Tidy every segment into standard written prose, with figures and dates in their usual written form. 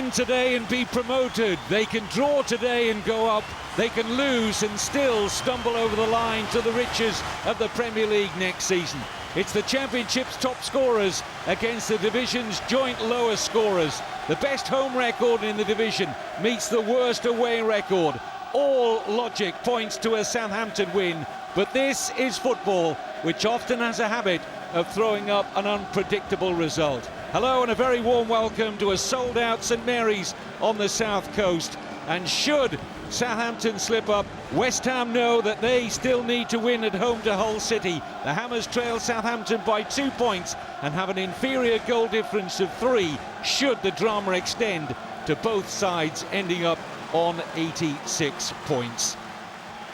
win today and be promoted. They can draw today and go up. They can lose and still stumble over the line to the riches of the Premier League next season. It's the Championship's top scorers against the division's joint lowest scorers. The best home record in the division meets the worst away record. All logic points to a Southampton win, but this is football, which often has a habit of throwing up an unpredictable result. Hello and a very warm welcome to a sold-out St Mary's on the south coast. And should Southampton slip up, West Ham know that they still need to win at home to Hull City. The Hammers trail Southampton by 2 points and have an inferior goal difference of 3 should the drama extend to both sides ending up on 86 points.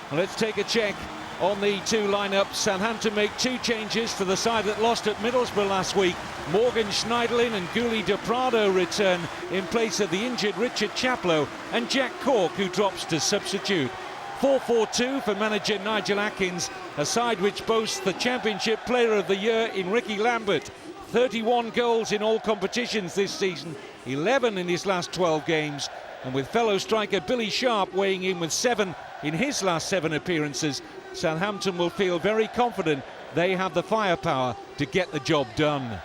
Well, let's take a check on the two lineups. Southampton make 2 changes for the side that lost at Middlesbrough last week. Morgan Schneiderlin and Gulli de Prado return in place of the injured Richard Chaplow and Jack Cork, who drops to substitute. 4-4-2 for manager Nigel Atkins, a side which boasts the Championship Player of the Year in Ricky Lambert. 31 goals in all competitions this season, 11 in his last 12 games, and with fellow striker Billy Sharp weighing in with 7 in his last 7 appearances, Southampton will feel very confident they have the firepower to get the job done.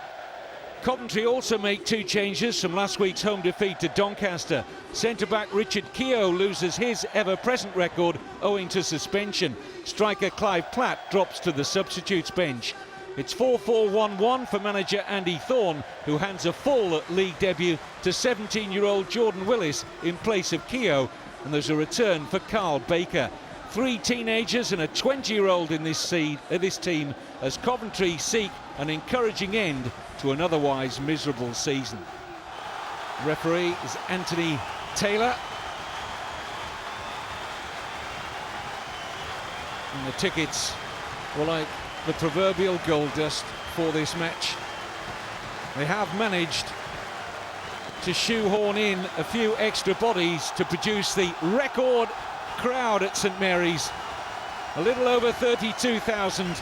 Coventry also make 2 changes from last week's home defeat to Doncaster. Centre-back Richard Keogh loses his ever-present record owing to suspension. Striker Clive Platt drops to the substitutes bench. It's 4-4-1-1 for manager Andy Thorne, who hands a full league debut to 17-year-old Jordan Willis in place of Keogh, and there's a return for Carl Baker. 3 teenagers and a 20-year-old in this team as Coventry seek an encouraging end to an otherwise miserable season. Referee is Anthony Taylor. And the tickets were like the proverbial gold dust for this match. They have managed to shoehorn in a few extra bodies to produce the record crowd at St Mary's. A little over 32,000.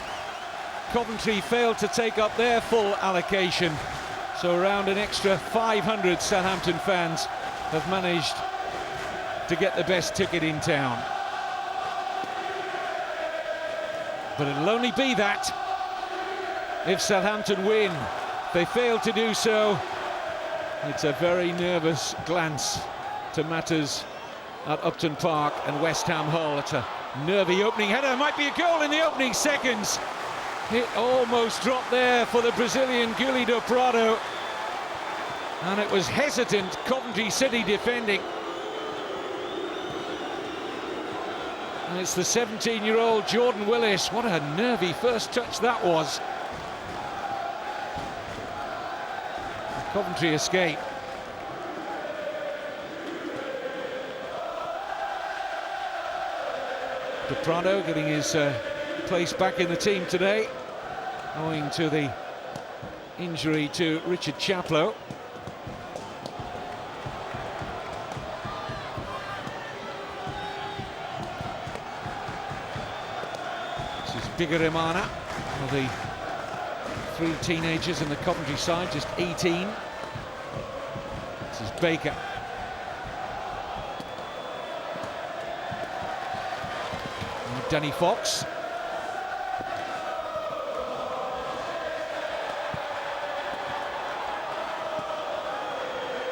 Coventry failed to take up their full allocation, so around an extra 500 Southampton fans have managed to get the best ticket in town. But it'll only be that if Southampton win. If they fail to do so, it's a very nervous glance to matters at Upton Park and West Ham Hull. It's a nervy opening header. Might be a goal in the opening seconds. It almost dropped there for the Brazilian Gulli de Prado, and it was hesitant Coventry City defending. And it's the 17-year-old Jordan Willis. What a nervy first touch that was. Coventry escape. De Prado getting his place back in the team today, owing to the injury to Richard Chaplow. This is Bigaremana, one of the 3 teenagers in the Coventry side, just 18. This is Baker. And Danny Fox.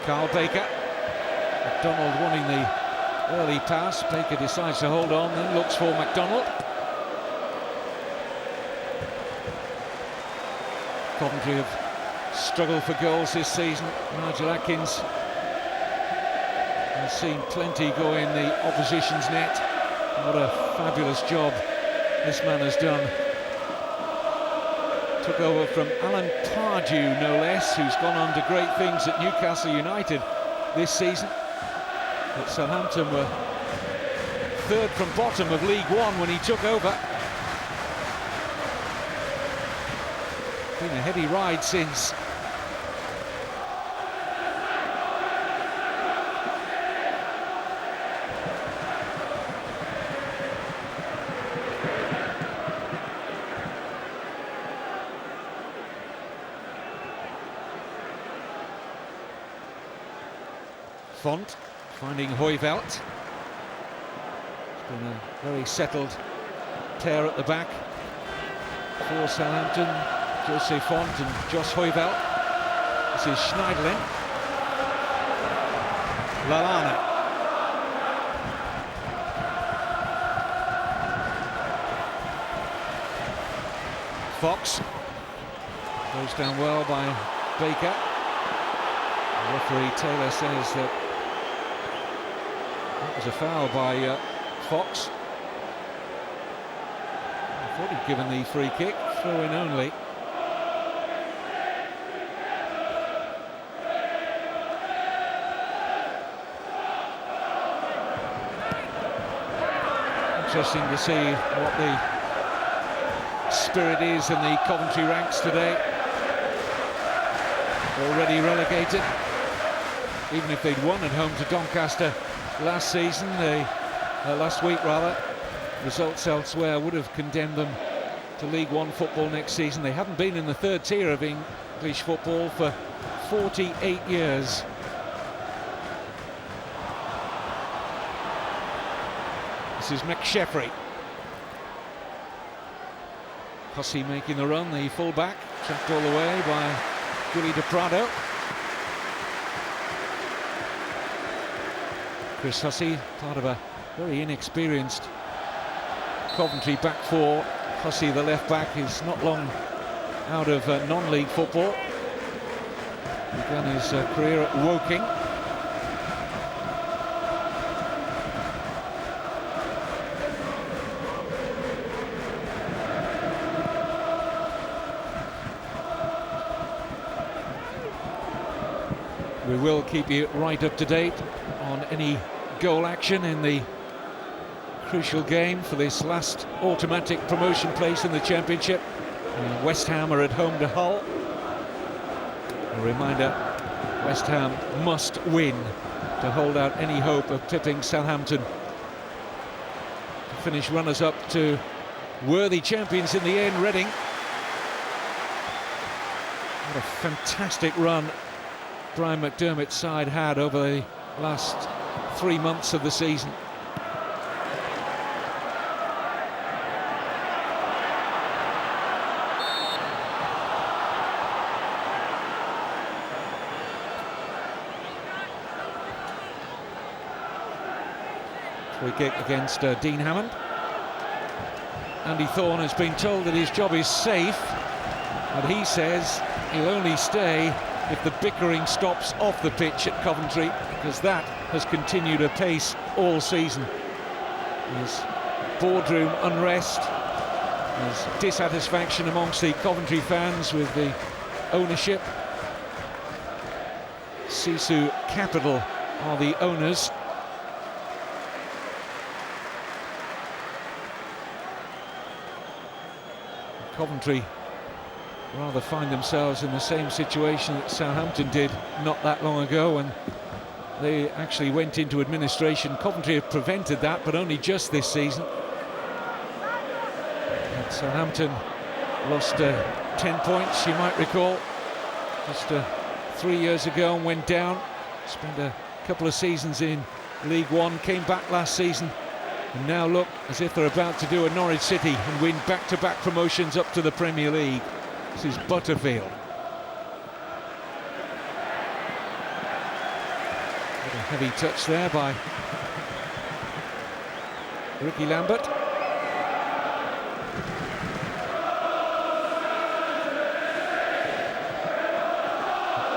Carl Baker. McDonald wanting the early pass. Baker decides to hold on, then looks for McDonald. Coventry have struggled for goals this season. Nigel Atkins has seen plenty go in the opposition's net. What a fabulous job this man has done. Took over from Alan Pardew, no less, who's gone on to great things at Newcastle United this season. But Southampton were 3rd from bottom of League One when he took over. Been a heady ride since. Font finding Hoivelt. It's been a very settled tear at the back for Southampton. Jose Font and Josh Hoivelt. This is Schneiderlin. Lallana. Fox. Goes down well by Baker. The referee Taylor says that was a foul by Fox. I thought he'd given the free kick, throw in only. Interesting to see what the spirit is in the Coventry ranks today. Already relegated. Even if they'd won at home to Doncaster last week, results elsewhere would have condemned them to League One football next season. They haven't been in the third tier of English football for 48 years. This is McSheffrey. Hussey making the run, the full-back, tracked all the way by Gully de Prado. Chris Hussey, part of a very inexperienced Coventry back four. Hussey, the left-back, is not long out of non-league football. Began his career at Woking. We will keep you right up to date on any goal action in the crucial game for this last automatic promotion place in the Championship. West Ham are at home to Hull. A reminder, West Ham must win to hold out any hope of tipping Southampton to finish runners-up to worthy champions in the end, Reading. What a fantastic run Brian McDermott's side had over the last 3 months of the season. Free kick against Dean Hammond. Andy Thorne has been told that his job is safe, but he says he'll only stay if the bickering stops off the pitch at Coventry, because that has continued apace all season. There's boardroom unrest, there's dissatisfaction amongst the Coventry fans with the ownership. Sisu Capital are the owners. Coventry rather find themselves in the same situation that Southampton did not that long ago, when they actually went into administration. Coventry have prevented that, but only just this season. And Southampton lost 10 points, you might recall, just 3 years ago, and went down. Spent a couple of seasons in League One, came back last season, and now look as if they're about to do a Norwich City and win back-to-back promotions up to the Premier League. This is Butterfield. What a heavy touch there by Ricky Lambert.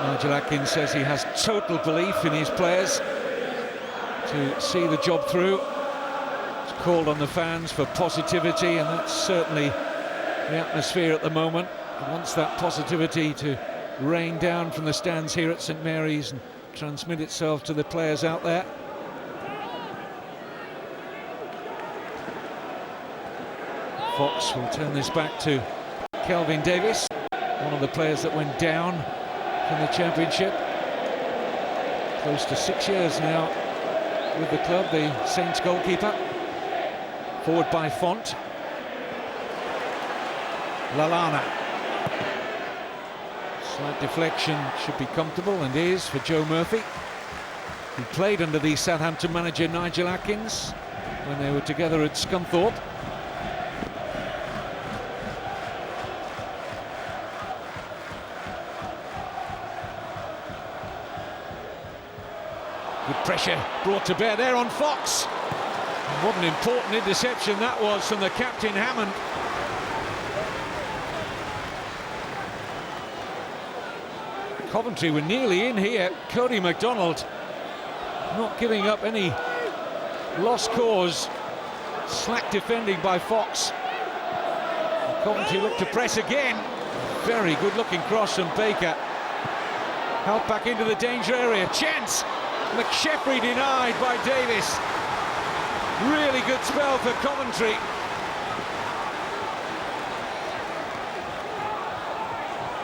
Nigel Atkins says he has total belief in his players to see the job through. He's called on the fans for positivity, and that's certainly the atmosphere at the moment. He wants that positivity to rain down from the stands here at St Mary's and transmit itself to the players out there. Fox will turn this back to Kelvin Davis, one of the players that went down from the Championship. Close to 6 years now with the club, the Saints goalkeeper. Forward by Font. Lallana. Slight deflection, should be comfortable, and is for Joe Murphy. He played under the Southampton manager Nigel Atkins when they were together at Scunthorpe. Good pressure brought to bear there on Fox. And what an important interception that was from the captain, Hammond. Coventry were nearly in here. Cody MacDonald not giving up any lost cause. Slack defending by Fox. Coventry look to press again. Very good looking cross from Baker. Helped back into the danger area. Chance! McSheffrey denied by Davis. Really good spell for Coventry.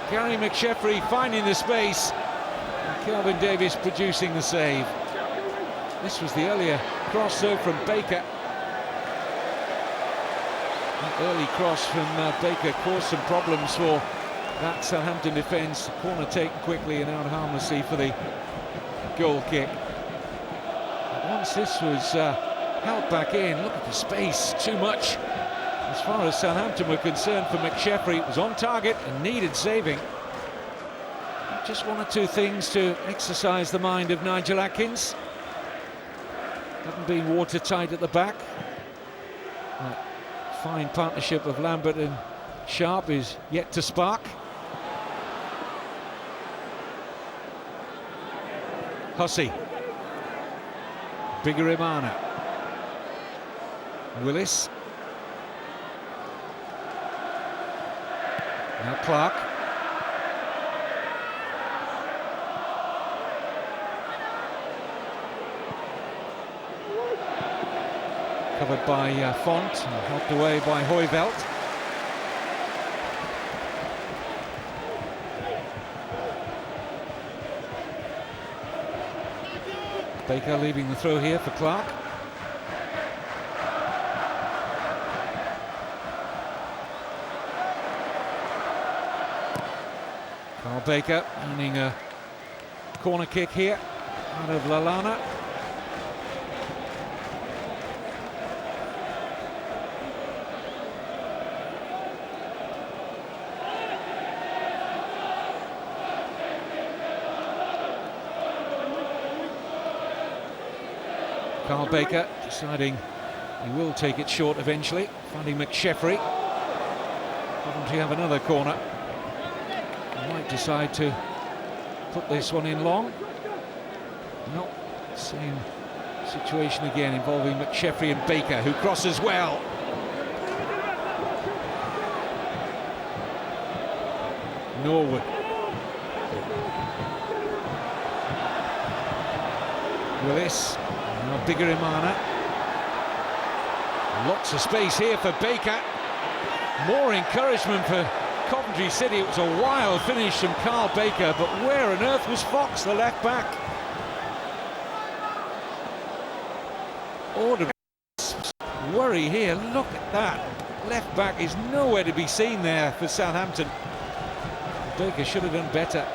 Gary McSheffrey finding the space. And Kelvin Davis producing the save. This was the earlier cross though from Baker. That early cross from Baker caused some problems for that Southampton defence. Corner taken quickly and out harmlessly for the goal kick. Once this was held back in, look at the space, too much. As far as Southampton were concerned for McSheffrey, it was on target and needed saving. Just one or two things to exercise the mind of Nigel Atkins. Haven't been watertight at the back. That fine partnership of Lambert and Sharp is yet to spark. Hussey. Bigirimana. Willis. Now Clark. Covered by Font and helped away by Hoyvelt. Baker leaving the throw here for Clark. Carl Baker earning a corner kick here out of Lallana. Carl Baker deciding he will take it short eventually, finding McSheffrey. Coventry have another corner. He might decide to put this one in long. No, same situation again involving McSheffrey and Baker, who crosses well. Norwood. Willis. Now Bigirimana. Lots of space here for Baker. More encouragement for Coventry City. It was a wild finish from Carl Baker, but where on earth was Fox, the left back? Order worry here. Look at that. Left back is nowhere to be seen there for Southampton. Baker should have done better.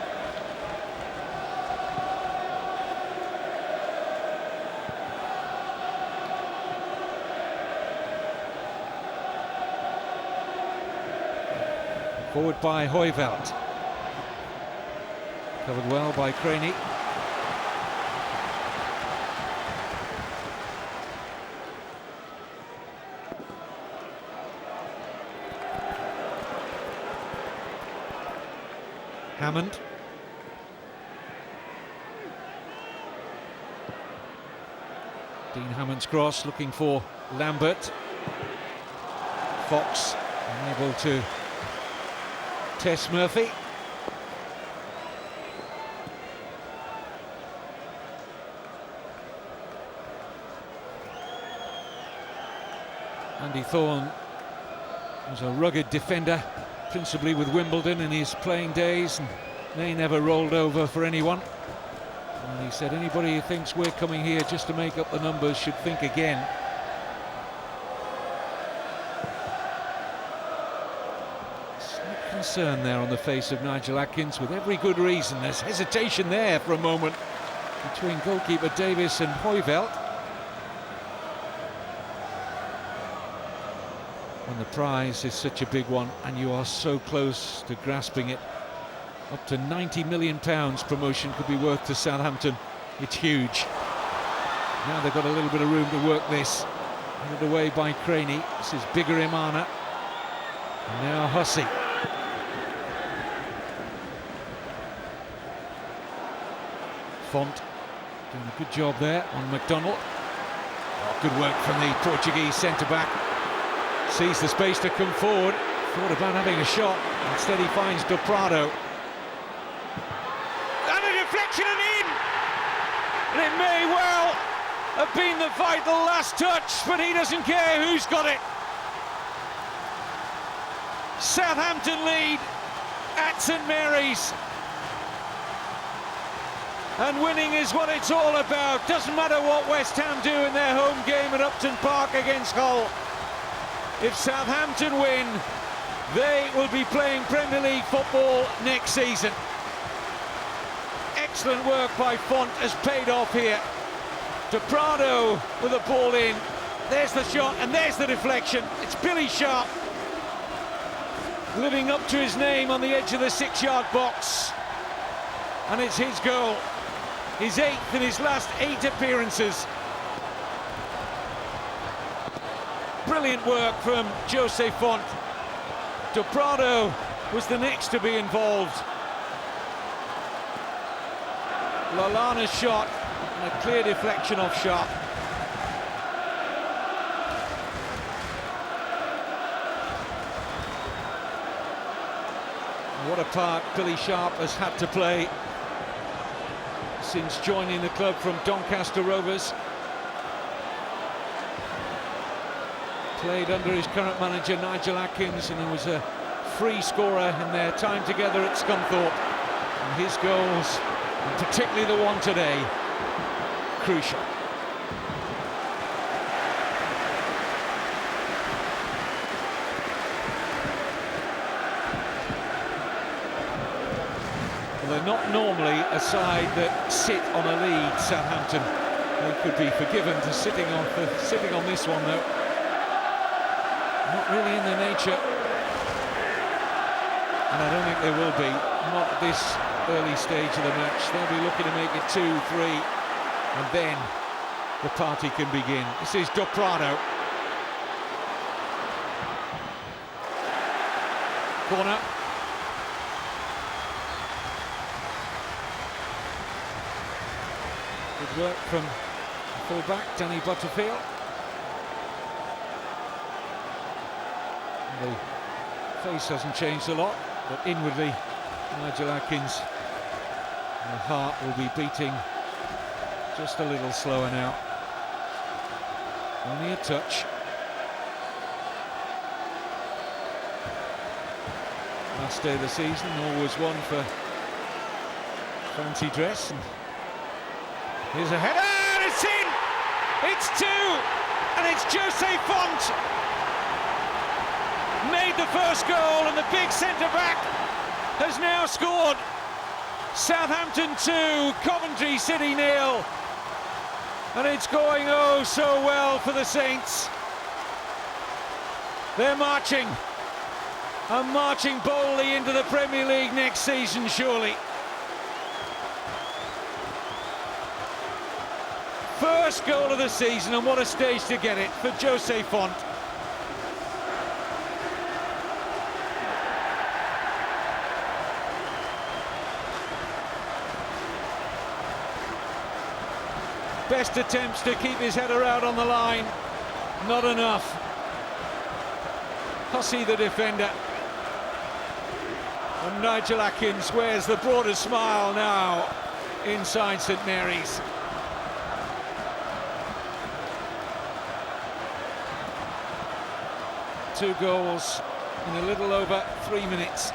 Forward by Hoyvelt. Covered well by Craney. Hammond. Dean Hammond's cross looking for Lambert. Fox unable to test Murphy. Andy Thorne was a rugged defender, principally with Wimbledon in his playing days, and they never rolled over for anyone. And he said anybody who thinks we're coming here just to make up the numbers should think again. Concern there on the face of Nigel Atkins, with every good reason. There's hesitation there for a moment. between goalkeeper Davis and Hoyveld. When the prize is such a big one and you are so close to grasping it, up to £90 million promotion could be worth to Southampton. It's huge. Now they've got a little bit of room to work this. Handed away by Craney. This is bigger Imana. And now Hussey. Font doing a good job there on McDonald. Oh, good work from the Portuguese centre-back. Sees the space to come forward. Thought about having a shot. Instead he finds Del Prado. And a deflection and in! And it may well have been the vital last touch, but he doesn't care who's got it. Southampton lead at St Mary's. And winning is what it's all about. Doesn't matter what West Ham do in their home game at Upton Park against Hull. If Southampton win, they will be playing Premier League football next season. Excellent work by Font has paid off here. De Prado with the ball in. There's the shot and there's the deflection. It's Billy Sharp living up to his name on the edge of the 6-yard box. And it's his goal. His 8th in his last 8 appearances. Brilliant work from Jose Font. De Prado was the next to be involved. Lallana's shot and a clear deflection off Sharp. What a part Billy Sharp has had to play since joining the club from Doncaster Rovers. Played under his current manager Nigel Atkins, and he was a free scorer in their time together at Scunthorpe. And his goals, and particularly the one today, crucial. Well, they're not normally a side that sit on a lead, Southampton. They could be forgiven for sitting on this one, though. Not really in their nature. And I don't think they will be, not at this early stage of the match. They'll be looking to make it 2-3, and then the party can begin. This is Del Prado. Corner. Good work from full-back Danny Butterfield. The face hasn't changed a lot, but inwardly Nigel Atkins' heart will be beating just a little slower now. Only a touch. Last day of the season, always one for fancy dress. And here's a header, and it's in! It's 2, and it's Jose Font. Made the first goal, and the big centre-back has now scored. Southampton 2, Coventry City 0. And it's going oh so well for the Saints. They're marching, and marching boldly into the Premier League next season, surely. First goal of the season, and what a stage to get it for Jose Font. Best attempts to keep his header out on the line, not enough. Hussey the defender. And Nigel Atkins wears the broader smile now inside St Mary's. Two goals in a little over 3 minutes.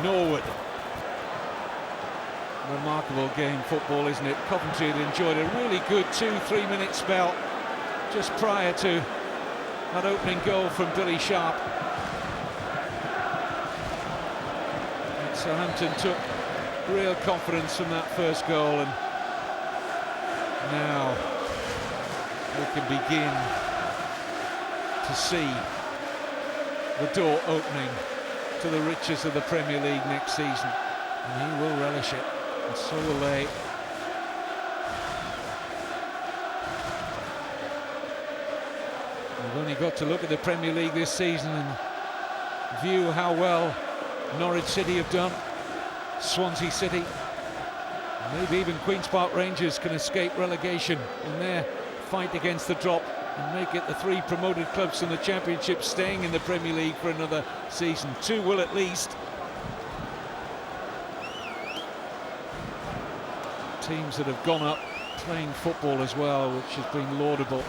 Norwood. Remarkable game football, isn't it? Coventry had enjoyed a really good 2-3 minute spell just prior to that opening goal from Billy Sharp. And Southampton took real confidence from that first goal, and now we can begin to see the door opening to the riches of the Premier League next season, and he will relish it, and so will they. We've only got to look at the Premier League this season and view how well Norwich City have done, Swansea City, maybe even Queen's Park Rangers can escape relegation in their fight against the drop and make it the 3 promoted clubs in the Championship staying in the Premier League for another season. 2 will at least. Teams that have gone up playing football as well, which has been laudable.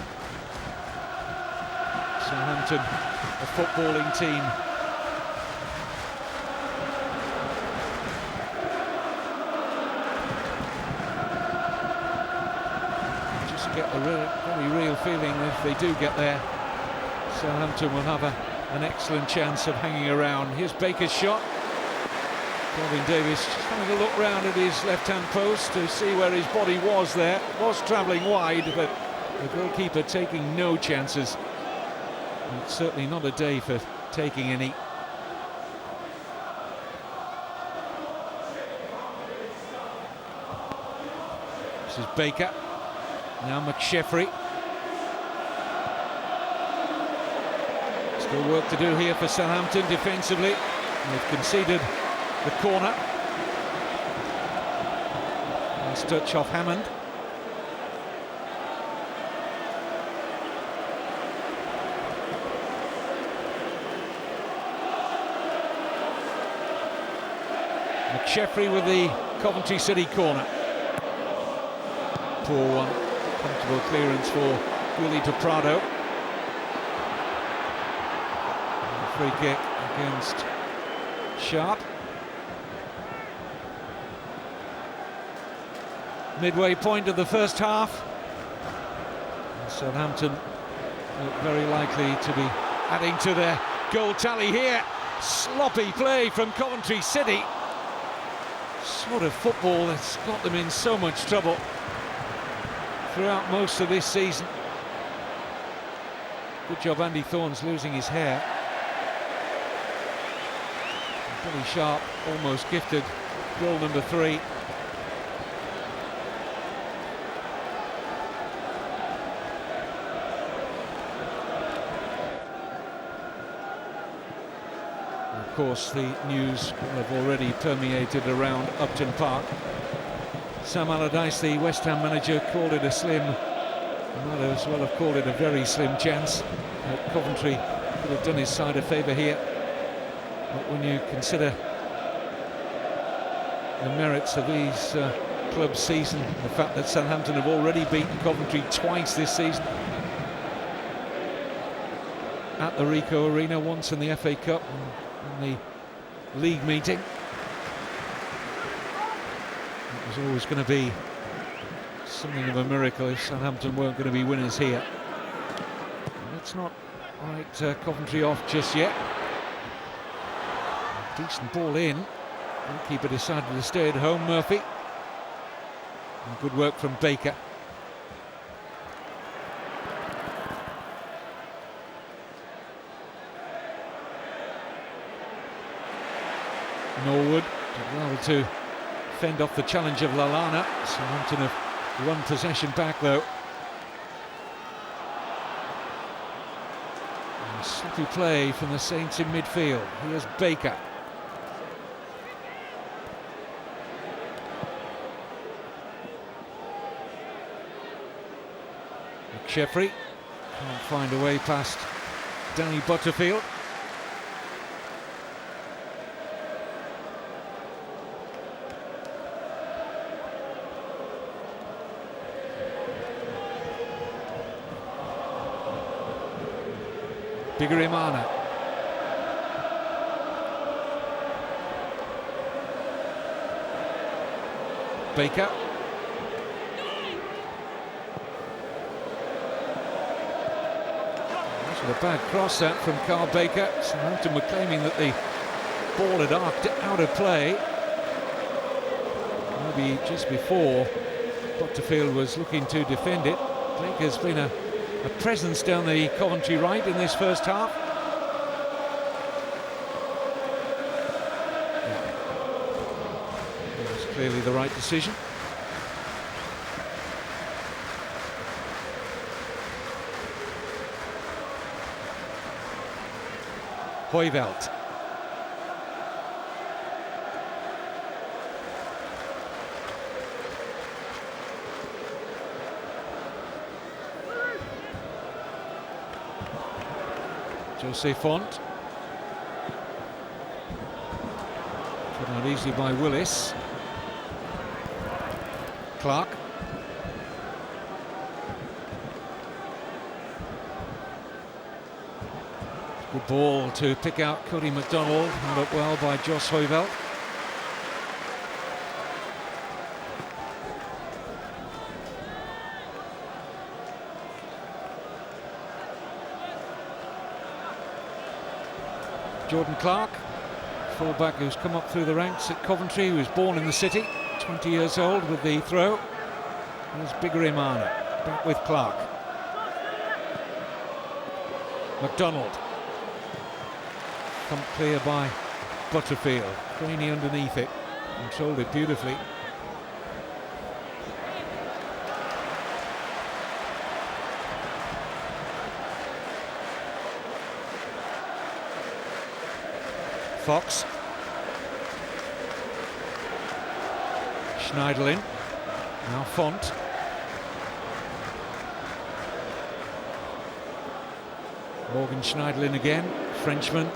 Southampton, a footballing team. Just get a very real feeling that if they do get there, Southampton will have an excellent chance of hanging around. Here's Baker's shot. Kelvin Davis just having a look round at his left-hand post to see where his body was there. Was travelling wide, but the goalkeeper taking no chances. It's certainly not a day for taking any. This is Baker. Now McSheffrey. Still work to do here for Southampton defensively. They've conceded the corner. Nice touch off Hammond. McSheffrey with the Coventry City corner. Poor one. Comfortable clearance for Willie de Prado. Free kick against Sharp. Midway point of the first half. And Southampton look very likely to be adding to their goal tally here. Sloppy play from Coventry City. Sort of football that's got them in so much trouble throughout most of this season. Good job Andy Thorne's losing his hair. Billy Sharp almost gifted goal number 3. Of course, the news will have already permeated around Upton Park. Sam Allardyce, the West Ham manager, called it a slim, might as well have called it a very slim chance. Coventry could have done his side a favour here. But when you consider the merits of these clubs' season, the fact that Southampton have already beaten Coventry twice this season at the Ricoh Arena, once in the FA Cup and in the league meeting. It was always going to be something of a miracle if Southampton weren't going to be winners here. Let's not write Coventry off just yet. Decent ball in. Goalkeeper decided to stay at home, Murphy. And good work from Baker. Norwood did well to fend off the challenge of Lallana. Southampton have won possession back though. And sloppy play from the Saints in midfield. Here's Baker. McSheffrey can't find a way past Danny Butterfield. Bigirimana. Baker. The bad cross that from Carl Baker. Southampton were claiming that the ball had arced out of play. Maybe just before Butterfield was looking to defend it. Baker's been a presence down the Coventry right in this first half. It was clearly the right decision. Hoivelt. Jose Font. Put out easily by Willis. Clark. Good ball to pick out Cody MacDonald. Held up well by Josh Hoivelt. Jordan Clark, fullback who's come up through the ranks at Coventry, who was born in the city, 20 years old with the throw. There's Bigirimana, back with Clark. MacDonald. Come clear by Butterfield. Craney underneath it. Controlled it beautifully. Fox. Schneiderlin. Now Font. Morgan Schneiderlin again. Frenchman.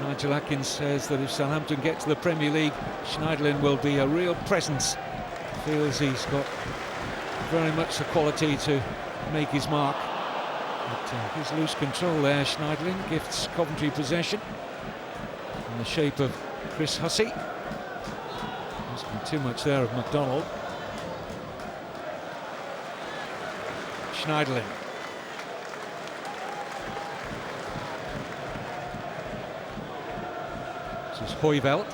Nigel Atkins says that if Southampton get to the Premier League, Schneiderlin will be a real presence. Feels he's got very much the quality to make his mark. But his loose control there, Schneiderlin gifts Coventry possession. In the shape of Chris Hussey. There's been too much there of MacDonald. Schneiderlin. This is Hoivelt.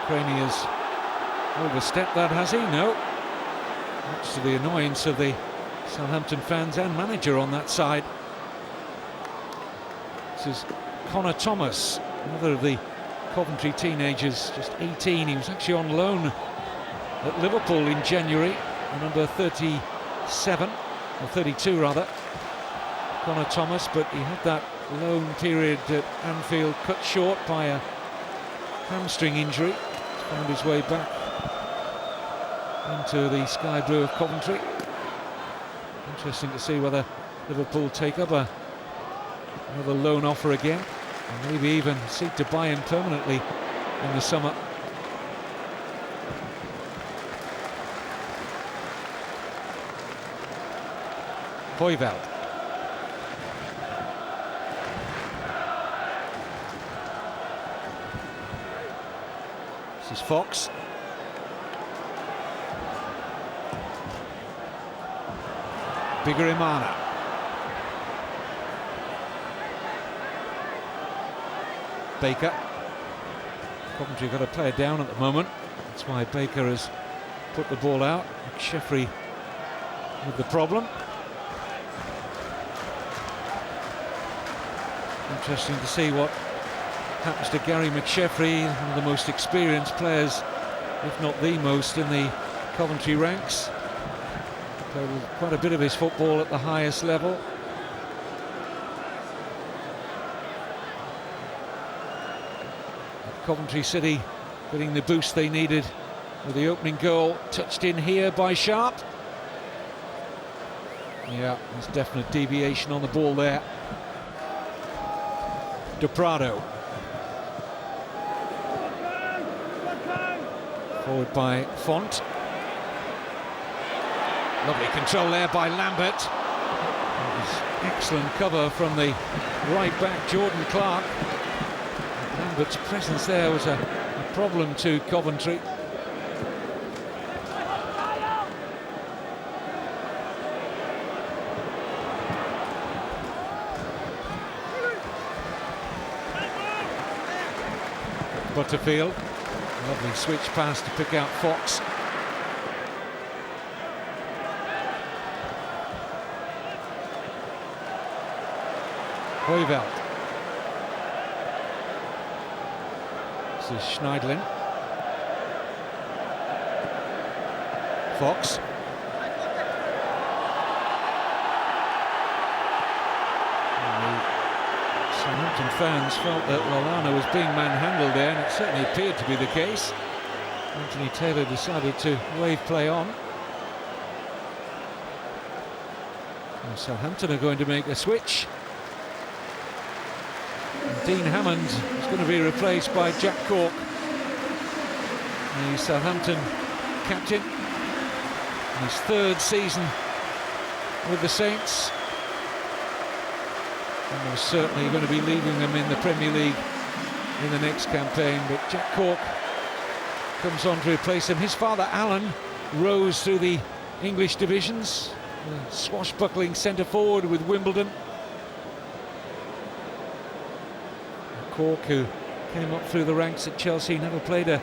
Craney has overstepped that, has he? No. Much to the annoyance of the Southampton fans and manager on that side. This is Connor Thomas, another of the Coventry teenagers, just 18. He was actually on loan at Liverpool in January, number 37, or 32 rather. Connor Thomas, but he had that loan period at Anfield cut short by a hamstring injury. Found his way back into the Sky Blue of Coventry. Interesting to see whether Liverpool take up another loan offer again, and maybe even seek to buy him permanently in the summer. Hoivelt. This is Fox. Bigirimana. Baker. Coventry got a player down at the moment. That's why Baker has put the ball out. McSheffrey with the problem. Interesting to see what happens to Gary McSheffrey, one of the most experienced players, if not the most, in the Coventry ranks. Played quite a bit of his football at the highest level. Coventry City getting the boost they needed with the opening goal, touched in here by Sharp. Yeah, there's definite deviation on the ball there. De Prado. Forward by Font. Lovely control there by Lambert. It was Excellent cover from the right back, Jordan Clark. Lambert's presence there was a problem to Coventry. Butterfield, lovely switch pass to pick out Fox. Hoiveld. This is Schneidlin. Fox. Southampton fans felt that Lallana was being manhandled there, and it certainly appeared to be the case. Anthony Taylor decided to wave play on. And Southampton are going to make a switch. And Dean Hammond is going to be replaced by Jack Cork, the Southampton captain, in his third season with the Saints. And was certainly going to be leading them in the Premier League in the next campaign, but Jack Cork comes on to replace him. His father Alan rose through the English divisions, a swashbuckling centre forward with Wimbledon. Cork, who came up through the ranks at Chelsea, never played a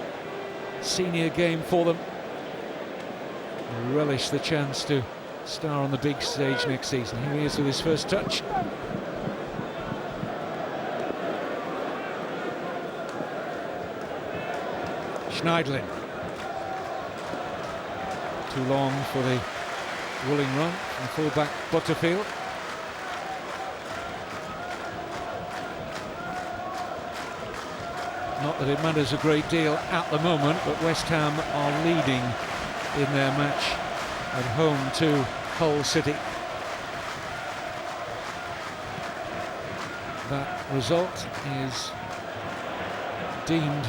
senior game for them. He relished the chance to star on the big stage next season. Here he is with his first touch. Schneidlin. Too long for the willing run from full-back Butterfield. Not that it matters a great deal at the moment, but West Ham are leading in their match at home to Hull City. That result is deemed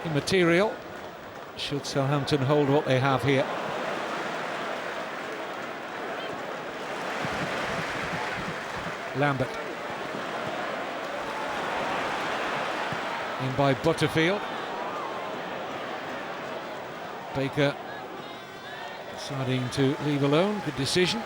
immaterial should Southampton hold what they have here. Lambert. In by Butterfield. Baker deciding to leave alone. Good decision.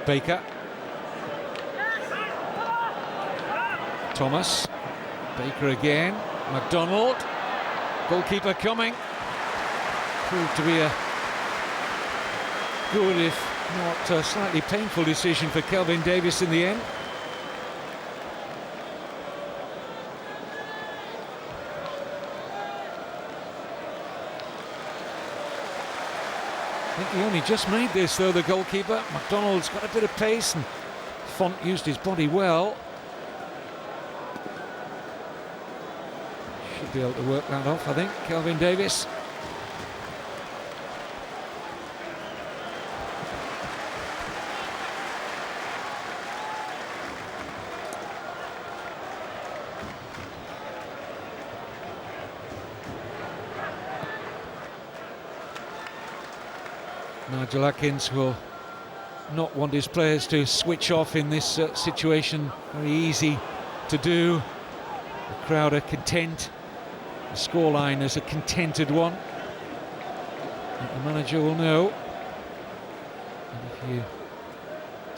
Baker. Thomas. Baker again. McDonald. Goalkeeper coming. Proved to be a good, if not a slightly painful decision for Kelvin Davis in the end. I think he only just made this, though, the goalkeeper. McDonald's got a bit of pace, and Font used his body well. Should be able to work that off, I think, Kelvin Davis. Nigel Atkins will not want his players to switch off in this situation. Very easy to do. The crowd are content. The scoreline is a contented one. And the manager will know. And if you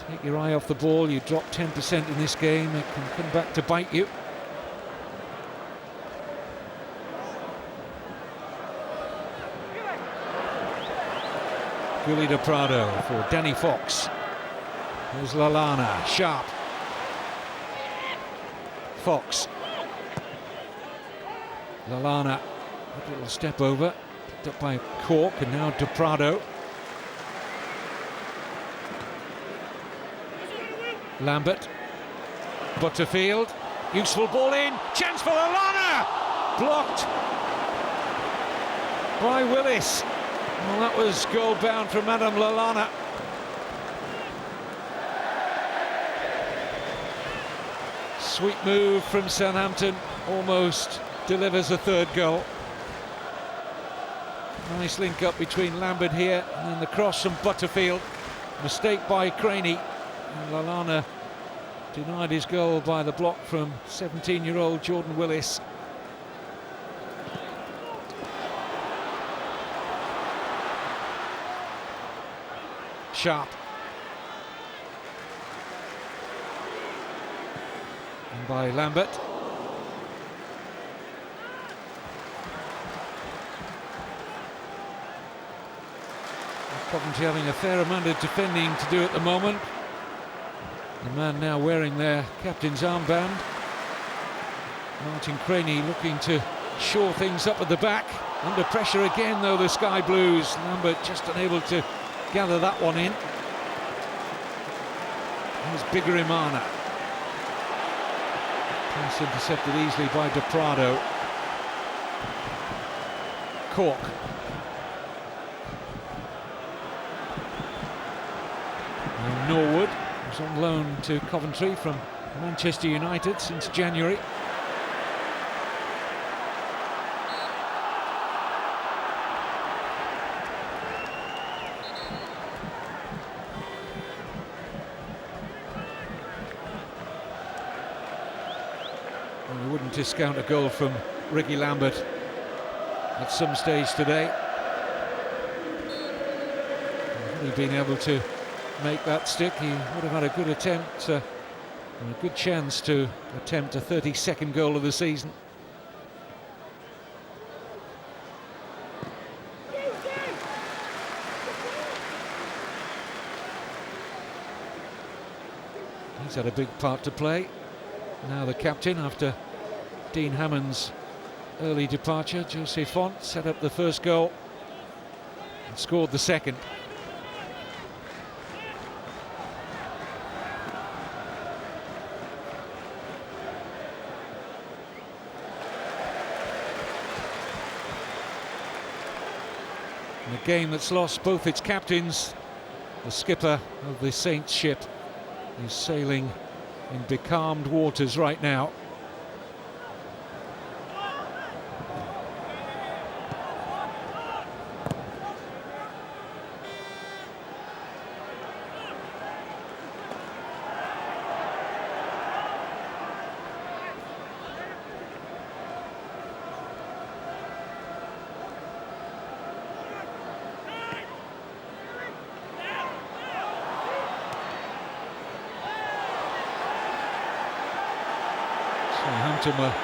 take your eye off the ball, you drop 10% in this game, it can come back to bite you. Gully de Prado for Danny Fox. There's Lallana, sharp. Fox. Lallana, a little step over, picked up by Cork, and now de Prado. Lambert. Butterfield. Useful ball in. Chance for Lallana! Blocked by Willis. Well, that was goal bound from Adam Lallana. Sweet move from Southampton, almost delivers a third goal. Nice link up between Lambert here, and then the cross from Butterfield. Mistake by Craney, and Lallana denied his goal by the block from 17-year-old Jordan Willis. Sharp. And by Lambert. Coventry having a fair amount of defending to do at the moment. The man now wearing their captain's armband. Martin Craney looking to shore things up at the back. Under pressure again though, the Sky Blues. Lambert just unable to gather that one in. Here's Bigirimana. Pass intercepted easily by De Prado. Cork. And Norwood was on loan to Coventry from Manchester United since January. You wouldn't discount a goal from Ricky Lambert at some stage today. Had he been able to make that stick, he would have had a good attempt and a good chance to attempt a 32nd goal of the season. He's had a big part to play. Now the captain, after Dean Hammond's early departure, Jose Font set up the first goal and scored the second. In a game that's lost both its captains, the skipper of the Saints ship is sailing in becalmed waters right now. Southampton were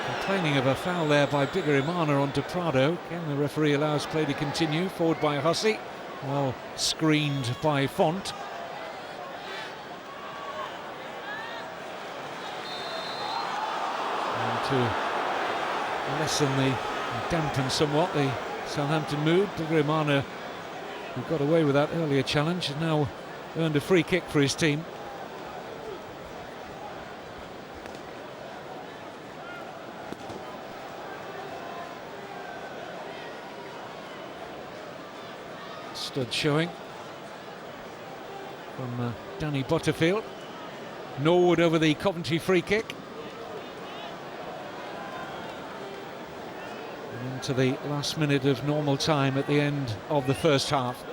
complaining of a foul there by Bigirimana on De Prado. Again, the referee allows play to continue. Forward by Hussey, well screened by Font. And to lessen dampen somewhat the Southampton mood, Bigirimana, who got away with that earlier challenge, has now earned a free kick for his team. Stud showing from Danny Butterfield. Norwood over the Coventry free kick. And into the last minute of normal time at the end of the first half.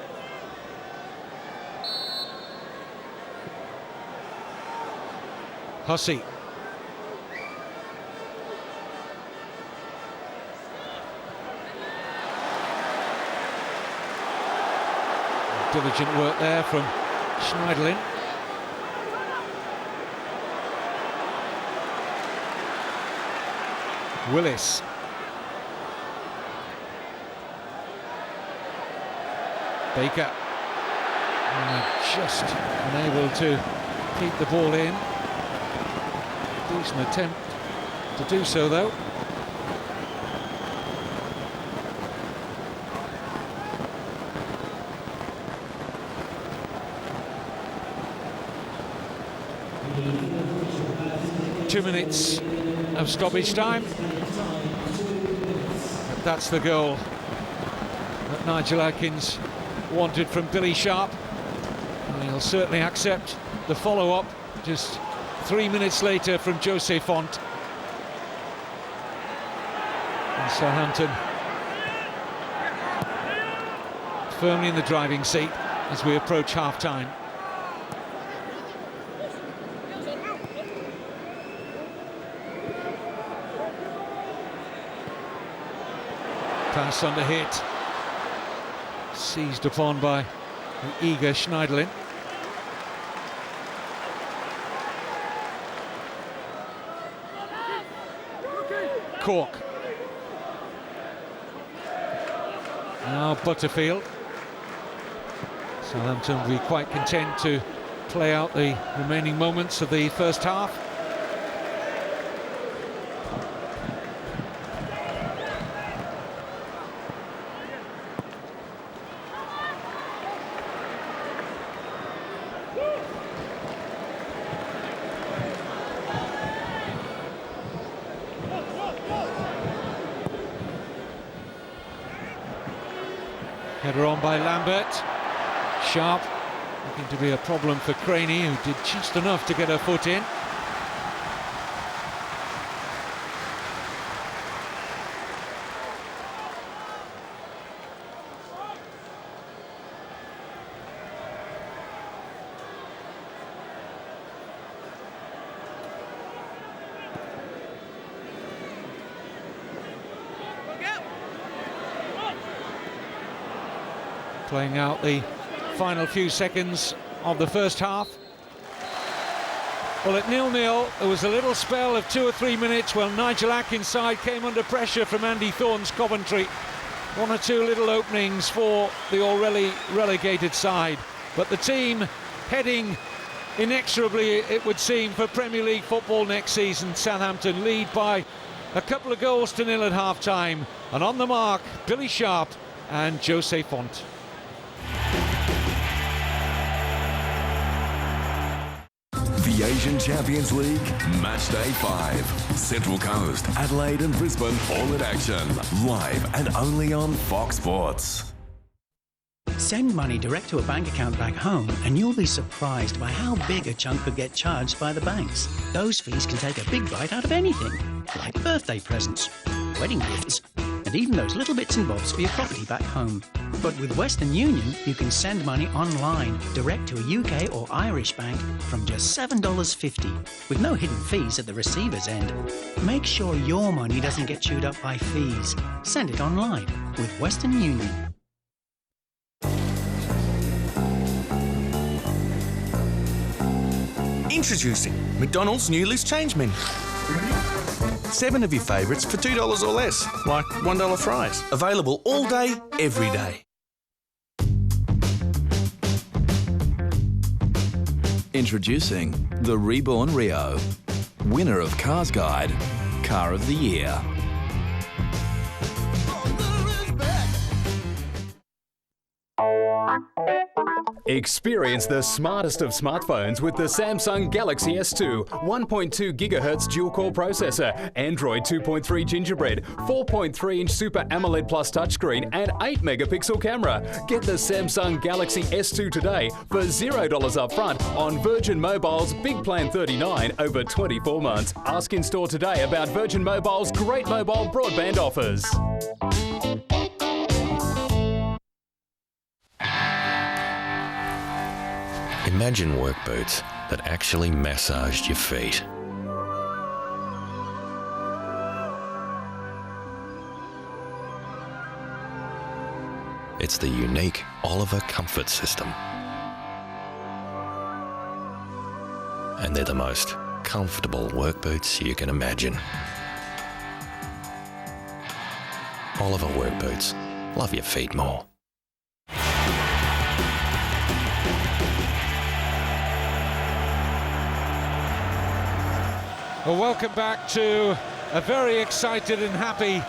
Hussey. Diligent work there from Schneiderlin. Willis. Baker. Just unable to keep the ball in. Decent attempt to do so though. Two minutes of stoppage time. That's the goal that Nigel Adkins wanted from Billy Sharp. And he'll certainly accept the follow-up just 3 minutes later from Jose Font. And Southampton firmly in the driving seat as we approach half-time. Pass under hit, seized upon by the eager Schneiderlin. Cork. Now Butterfield. Southampton will be quite content to play out the remaining moments of the first half. Header on by Lambert. Sharp looking to be a problem for Craney, who did just enough to get her foot in. Playing out the final few seconds of the first half. Well, at 0-0, there was a little spell of 2 or 3 minutes when Nigel Adkins' side came under pressure from Andy Thorne's Coventry. 1 or 2 little openings for the already relegated side. But the team heading inexorably, it would seem, for Premier League football next season. Southampton lead by a couple of goals to nil at half-time. And on the mark, Billy Sharp and Jose Font. The Asian Champions League, Match Day 5. Central Coast, Adelaide and Brisbane all in action. Live and only on Fox Sports. Send money direct to a bank account back home and you'll be surprised by how big a chunk could get charged by the banks. Those fees can take a big bite out of anything, like birthday presents, wedding gifts, and even those little bits and bobs for your property back home. But with Western Union, you can send money online, direct to a UK or Irish bank from just $7.50, with no hidden fees at the receiver's end. Make sure your money doesn't get chewed up by fees. Send it online with Western Union. Introducing McDonald's new Loose Change Menu. 7 of your favourites for $2 or less, like $1 fries. Available all day, every day. Introducing the Reborn Rio, winner of Cars Guide, Car of the Year. Experience the smartest of smartphones with the Samsung Galaxy S2, 1.2 GHz dual-core processor, Android 2.3 Gingerbread, 4.3-inch Super AMOLED Plus touchscreen and 8-megapixel camera. Get the Samsung Galaxy S2 today for $0 up front on Virgin Mobile's Big Plan 39 over 24 months. Ask in store today about Virgin Mobile's great mobile broadband offers. Imagine work boots that actually massaged your feet. It's the unique Oliver Comfort System. And they're the most comfortable work boots you can imagine. Oliver work boots. Love your feet more. Well, welcome back to a very excited and happy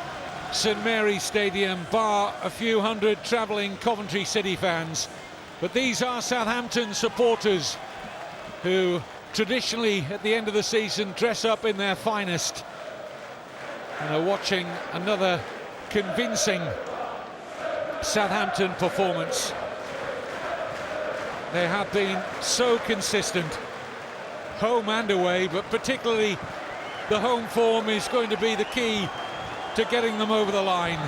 St Mary's Stadium, bar a few hundred travelling Coventry City fans. But these are Southampton supporters who traditionally at the end of the season dress up in their finest and are watching another convincing Southampton performance. They have been so consistent, home and away, but particularly the home form is going to be the key to getting them over the line.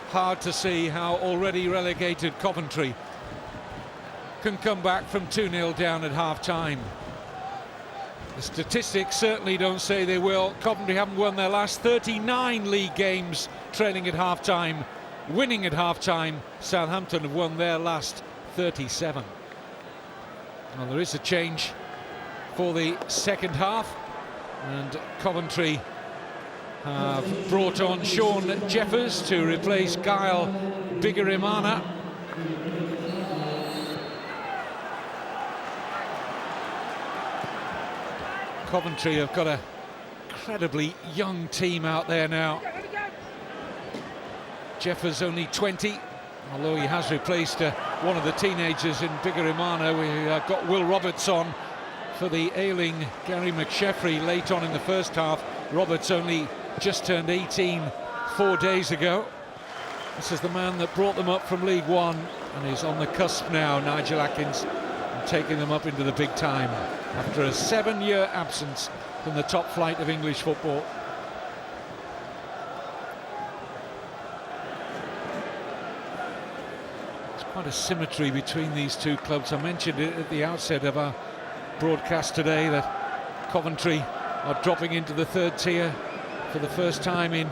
Hard to see how already relegated Coventry can come back from 2-0 down at half-time. The statistics certainly don't say they will. Coventry haven't won their last 39 league games trailing at half-time. Winning at half-time, Southampton have won their last 37. Well, there is a change for the second half, and Coventry have brought on Sean Jeffers to replace Kyle Bigirimana. Coventry have got a incredibly young team out there now. Jeffers only 20, although he has replaced one of the teenagers in Bigirimana. We got Will Roberts on for the ailing Gary McSheffrey late on in the first half. Roberts only just turned 18 4 days ago. This is the man that brought them up from League One and is on the cusp now, Nigel Atkins, and taking them up into the big time after a 7-year absence from the top flight of English football. There's quite a symmetry between these two clubs. I mentioned it at the outset of our broadcast today that Coventry are dropping into the third tier for the first time in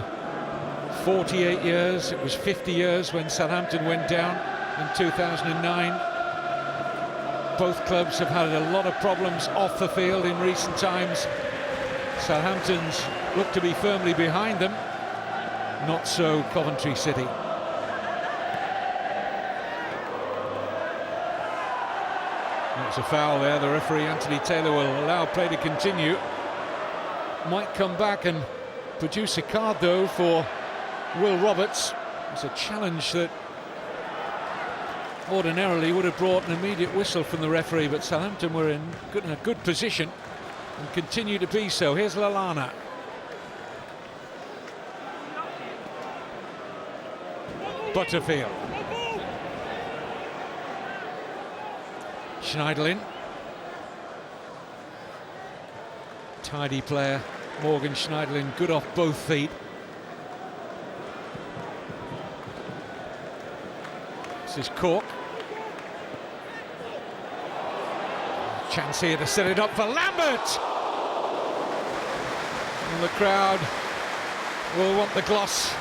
48 years. It was 50 years when Southampton went down in 2009. Both clubs have had a lot of problems off the field in recent times. Southampton's look to be firmly behind them. Not so Coventry City. That's a foul there. The referee, Anthony Taylor, will allow play to continue. Might come back and produce a card, though, for Will Roberts. It's a challenge that ordinarily would have brought an immediate whistle from the referee, but Southampton were in a good position and continue to be so. Here's Lallana. Butterfield. Schneiderlin. Tidy player, Morgan Schneiderlin, good off both feet. This is Cork. Chance here to set it up for Lambert. And the crowd will want the gloss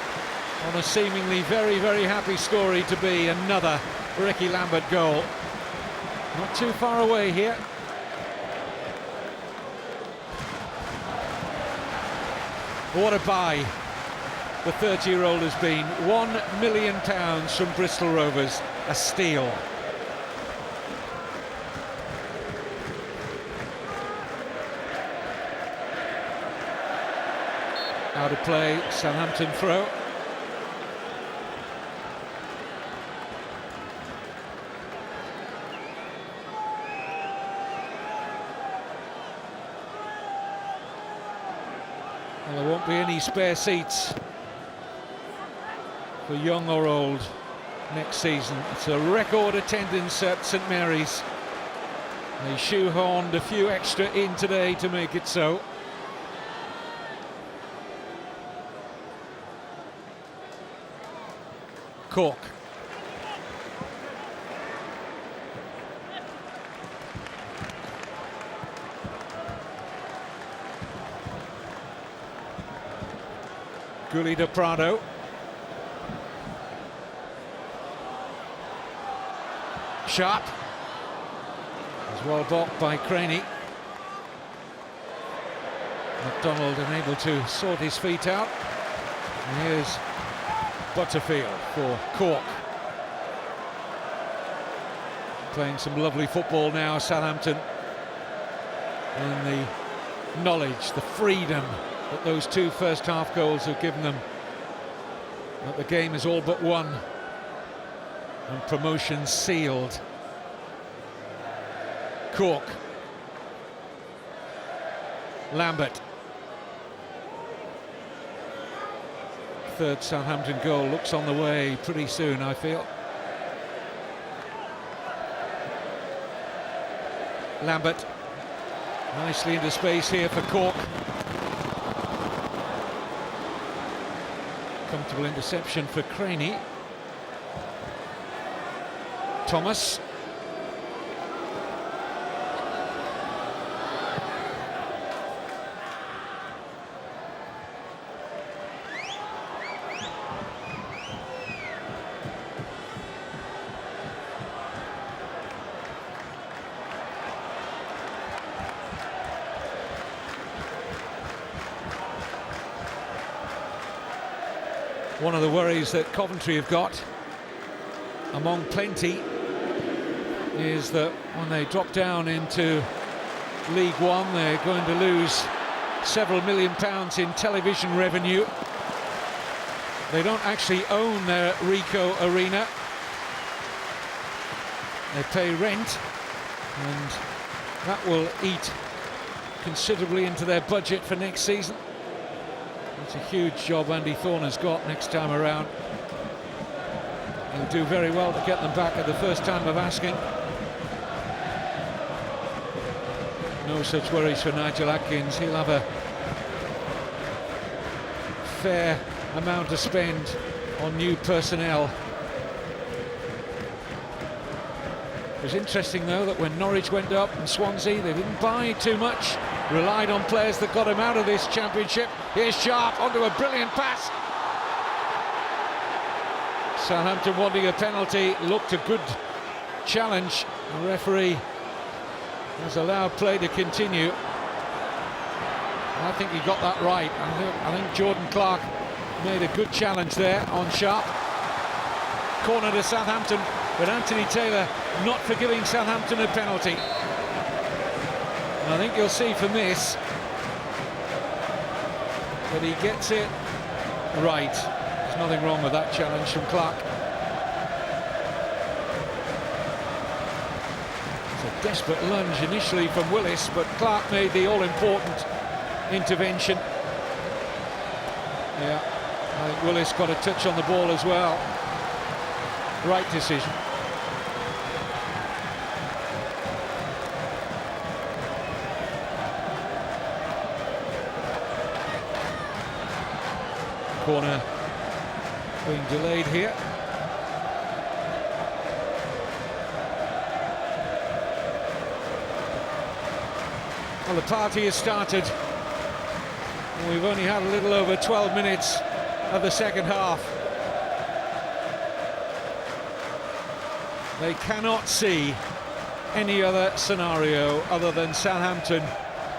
on a seemingly very, very happy story to be another Ricky Lambert goal. Not too far away here. What a buy the 30-year-old has been. £1 million from Bristol Rovers, a steal. Out of play, Southampton throw. Well, there won't be any spare seats for young or old next season. It's a record attendance at St Mary's. They shoehorned a few extra in today to make it so. Cork. Gulli de Prado. Sharp. As well blocked by Craney. McDonald unable to sort his feet out. And here's Butterfield for Cork. Playing some lovely football now, Southampton. And the knowledge, the freedom that those two first half goals have given them. But the game is all but won. And promotion sealed. Cork. Lambert. third Southampton goal looks on the way pretty soon, I feel. Lambert nicely into space here for Cork. Comfortable interception for Craney. Thomas. One of the worries that Coventry have got, among plenty, is that when they drop down into League One, they're going to lose several £1 million in television revenue. They don't actually own their Ricoh Arena. They pay rent, and that will eat considerably into their budget for next season. It's a huge job Andy Thorne has got next time around. He'll do very well to get them back at the first time of asking. No such worries for Nigel Atkins. He'll have a fair amount to spend on new personnel. It was interesting though that when Norwich went up and Swansea, they didn't buy too much, relied on players that got him out of this championship. Here's Sharp onto a brilliant pass. Southampton wanting a penalty, looked a good challenge. The referee has allowed play to continue. I think he got that right. I think Jordan Clark made a good challenge there on Sharp. Corner to Southampton, but Anthony Taylor not forgiving Southampton a penalty. And I think you'll see from this that he gets it right. There's nothing wrong with that challenge from Clark. It's a desperate lunge initially from Willis, but Clark made the all-important intervention. Yeah, I think Willis got a touch on the ball as well. Right decision. Corner being delayed here. Well, the party has started. And we've only had a little over 12 minutes of the second half. They cannot see any other scenario other than Southampton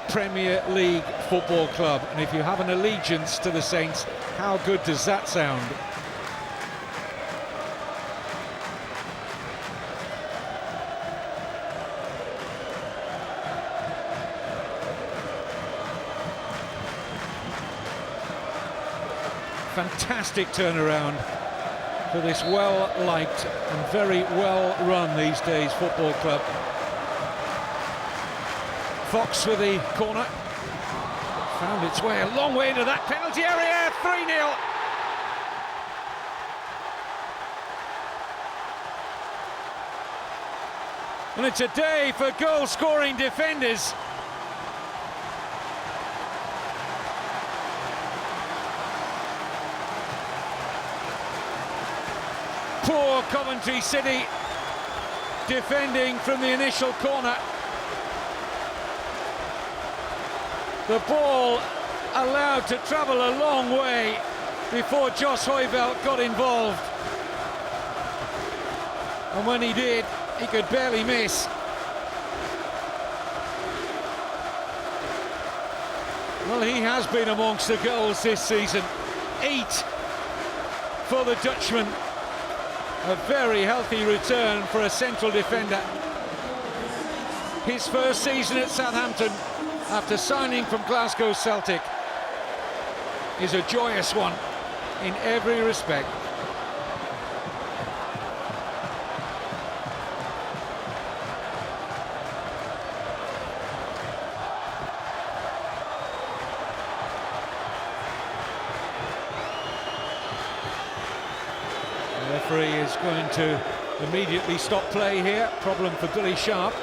Premier League Football Club. And if you have an allegiance to the Saints, how good does that sound? Fantastic turnaround for this well-liked and very well-run these days football club. Fox with the corner. Found its way a long way into that penalty area. 3-0. And it's a day for goal-scoring defenders. Poor Coventry City defending from the initial corner. The ball allowed to travel a long way before Josh Hoivelt got involved. And when he did, he could barely miss. Well, he has been amongst the goals this season. 8 for the Dutchman. A very healthy return for a central defender. His first season at Southampton after signing from Glasgow Celtic is a joyous one in every respect. referee is going to immediately stop play here. Problem for Billy Sharp.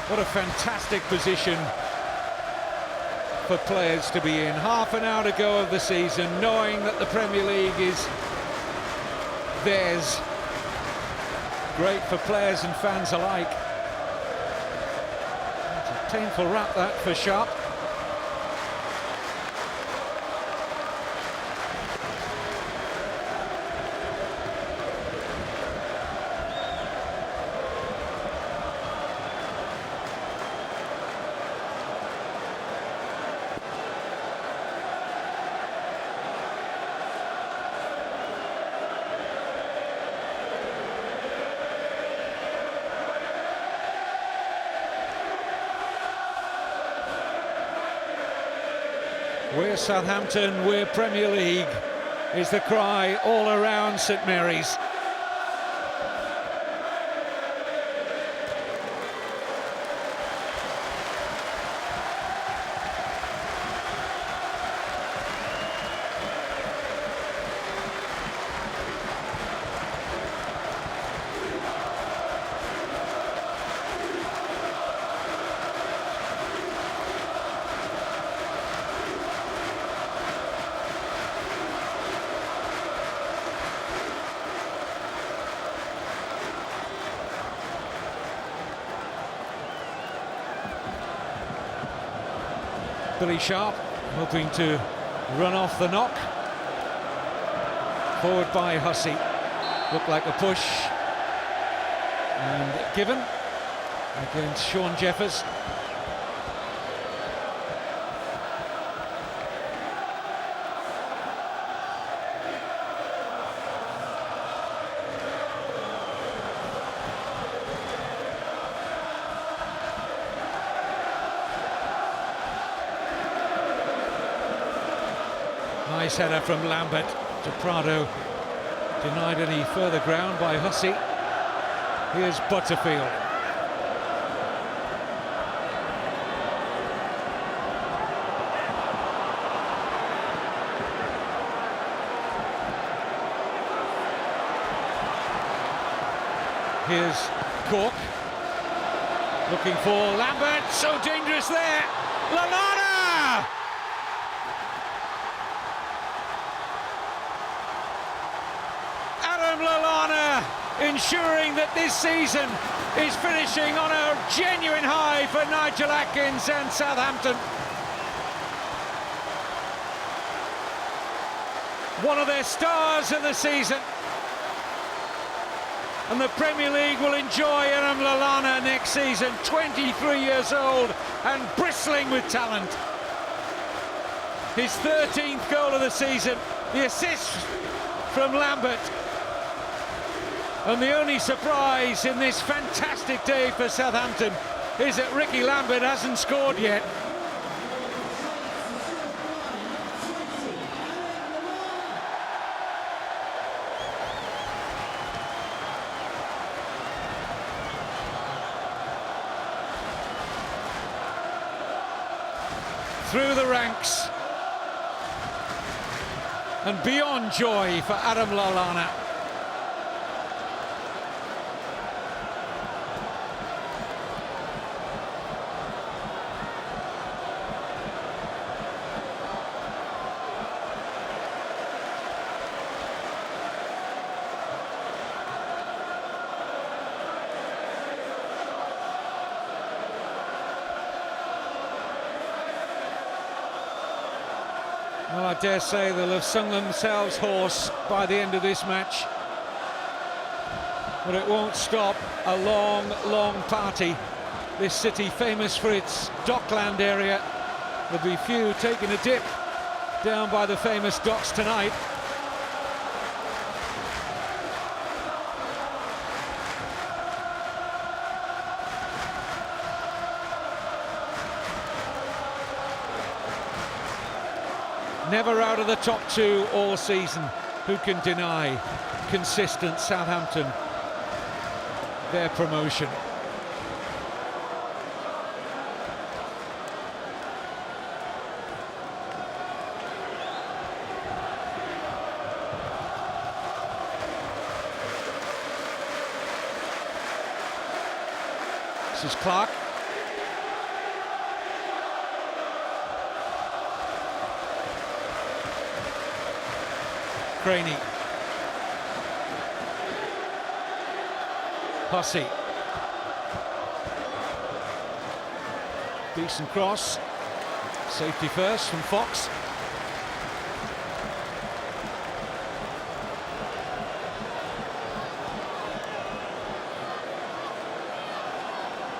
What a fantastic position for players to be in. Half an hour to go of the season, knowing that the Premier League is theirs. Great for players and fans alike. It's a painful wrap, that, for Sharp. We're Southampton, we're Premier League, is the cry all around St Mary's. Billy Sharp hoping to run off the knock. Forward by Hussey. Looked like a push. And given against Sean Jeffers. Nice header from Lambert to Prado. Denied any further ground by Hussey. Here's Butterfield. Here's Cork. Looking for Lambert. So dangerous there. Lallana! Lallana ensuring that this season is finishing on a genuine high for Nigel Atkins and Southampton. One of their stars of the season. And the Premier League will enjoy Adam Lallana next season, 23 years old and bristling with talent. His 13th goal of the season, the assist from Lambert. And the only surprise in this fantastic day for Southampton is that Ricky Lambert hasn't scored yet. Through the ranks and beyond joy for Adam Lallana. Well, I dare say they'll have sung themselves hoarse by the end of this match. But it won't stop a long, long party. This city, famous for its dockland area. There'll be few taking a dip down by the famous docks tonight. Never out of the top two all season. Who can deny consistent Southampton their promotion. This is Clark. Craney. Hussey. Decent cross. Safety first from Fox.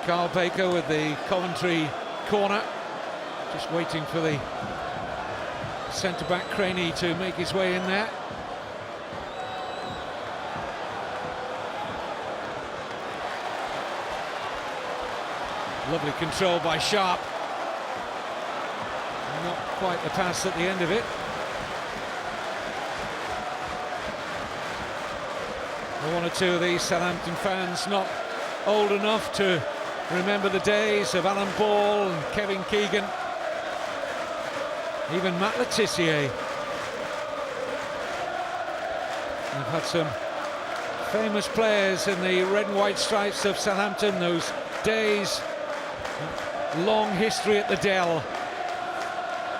Carl Baker with the Coventry corner, just waiting for the centre-back Craney to make his way in there. Lovely control by Sharp. Not quite the pass at the end of it. One or two of these Southampton fans not old enough to remember the days of Alan Ball and Kevin Keegan, even Matt Le Tissier. They've had some famous players in the red and white stripes of Southampton, those days. Long history at the Dell.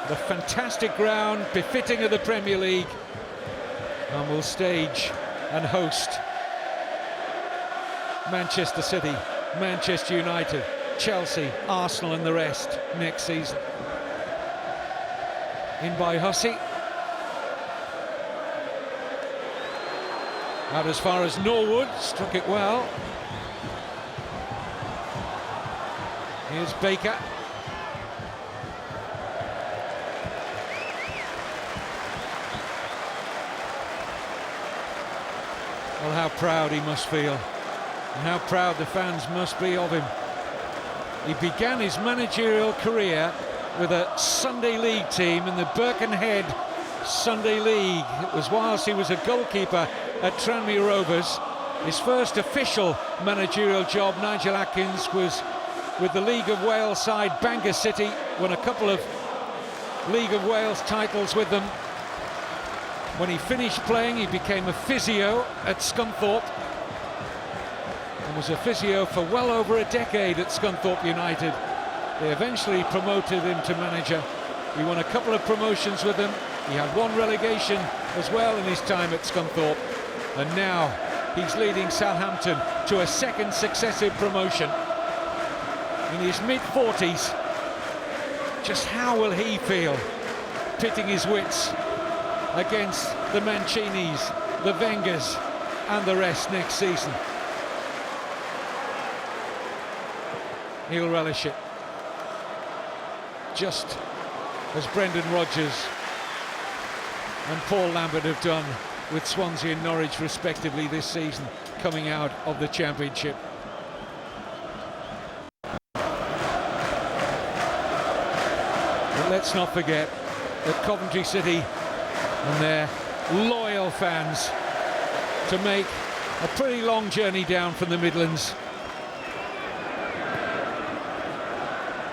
The fantastic ground, befitting of the Premier League, and will stage and host Manchester City, Manchester United, Chelsea, Arsenal and the rest next season. In by Hussey. Out as far as Norwood, struck it well. Here's Baker. Well, how proud he must feel, and how proud the fans must be of him. He began his managerial career with a Sunday League team in the Birkenhead Sunday League. It was whilst he was a goalkeeper at Tranmere Rovers. His first official managerial job, Nigel Atkins, was with the League of Wales side Bangor City, won a couple of League of Wales titles with them. When he finished playing, he became a physio at Scunthorpe and was a physio for well over a decade at Scunthorpe United. They eventually promoted him to manager. He won a couple of promotions with them. He had one relegation as well in his time at Scunthorpe, and now he's leading Southampton to a second successive promotion. In his mid-40s, just how will he feel pitting his wits against the Mancinis, the Wengers and the rest next season? He'll relish it, just as Brendan Rodgers and Paul Lambert have done with Swansea and Norwich respectively this season, coming out of the Championship. But let's not forget that Coventry City and their loyal fans to make a pretty long journey down from the Midlands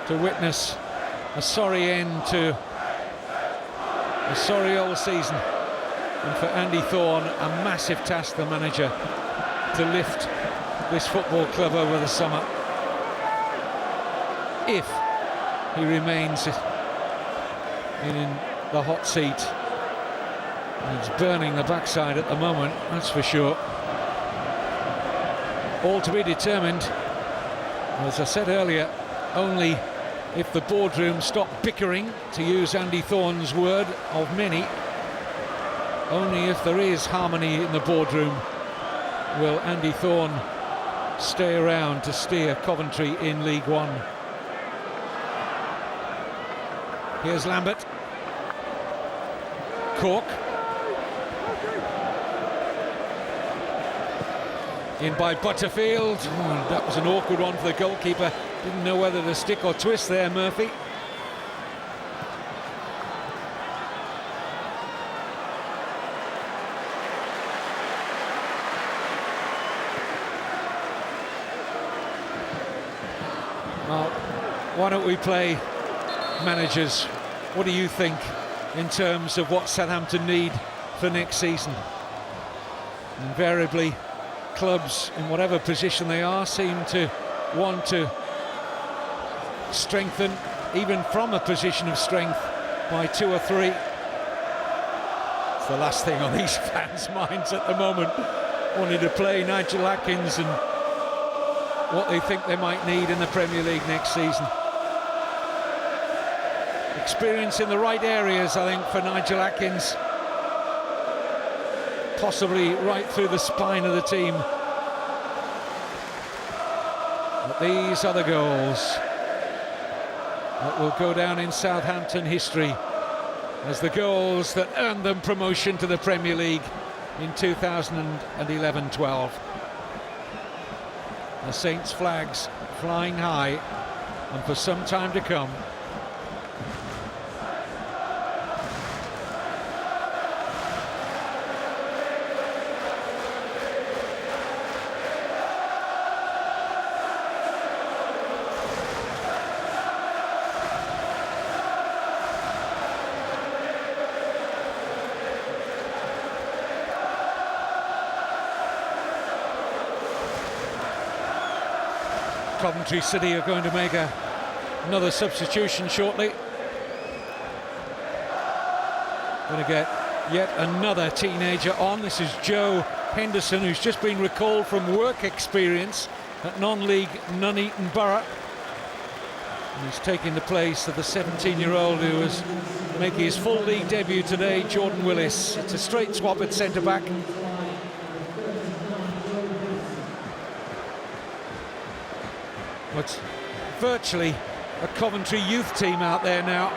to witness a sorry end to a sorry old season, and for Andy Thorne a massive task, the manager, to lift this football club over the summer, if he remains in the hot seat. He's burning the backside at the moment, that's for sure. All to be determined, as I said earlier, only if the boardroom stop bickering, to use Andy Thorne's word of many. Only if there is harmony in the boardroom will Andy Thorne stay around to steer Coventry in League One. Here's Lambert. Cork. In by Butterfield. Oh, that was an awkward one for the goalkeeper. Didn't know whether to stick or twist there, Murphy. why don't we play managers? What do you think in terms of what Southampton need for next season? Invariably, clubs in whatever position they are seem to want to strengthen, even from a position of strength, by 2 or 3. It's the last thing on these fans' minds at the moment, wanting to play Nigel Atkins and what they think they might need in the Premier League next season. Experience in the right areas, I think, for Nigel Atkins. Possibly right through the spine of the team. But these are the goals that will go down in Southampton history as the goals that earned them promotion to the Premier League in 2011-12. The Saints' flags flying high, and for some time to come. Coventry City are going to make another substitution shortly. Going to get yet another teenager on. This is Joe Henderson, who's just been recalled from work experience at non-league Nuneaton Borough. And he's taking the place of the 17-year-old who is making his full league debut today, Jordan Willis. It's a straight swap at centre-back. It's virtually a Coventry youth team out there now.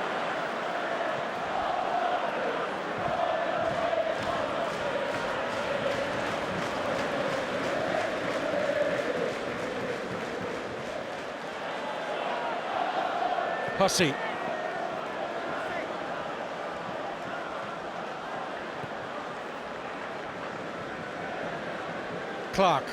Hussey. Clark.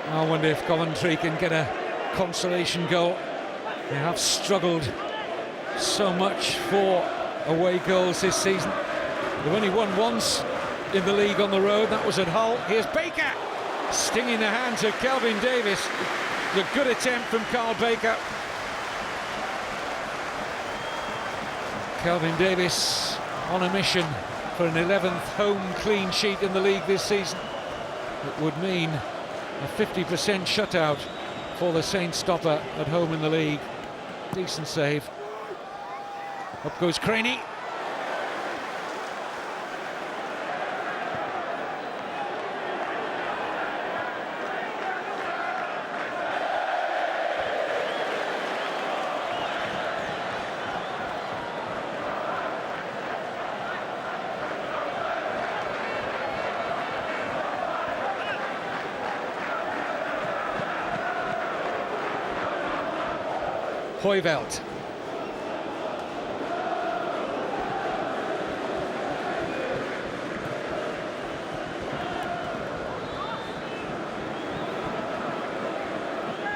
I wonder if Coventry can get a consolation goal. They have struggled so much for away goals this season. They've only won once in the league on the road, that was at Hull. Here's Baker, stinging the hands of Kelvin Davis. A good attempt from Carl Baker. Kelvin Davis on a mission for an 11th home clean sheet in the league this season. It would mean a 50% shutout for the Saints stopper at home in the league. Decent save. Up goes Craney. Hoiveld.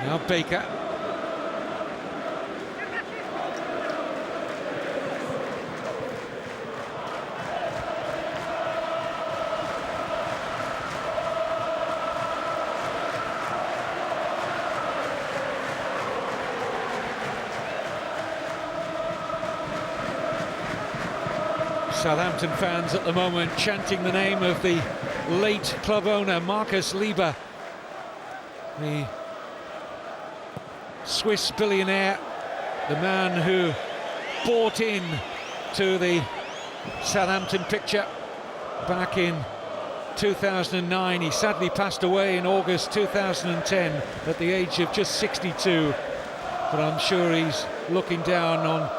Now Baker. Southampton fans at the moment chanting the name of the late club owner Marcus Lieber, the Swiss billionaire, the man who bought in to the Southampton picture back in 2009. He sadly passed away in August 2010 at the age of just 62, but I'm sure he's looking down on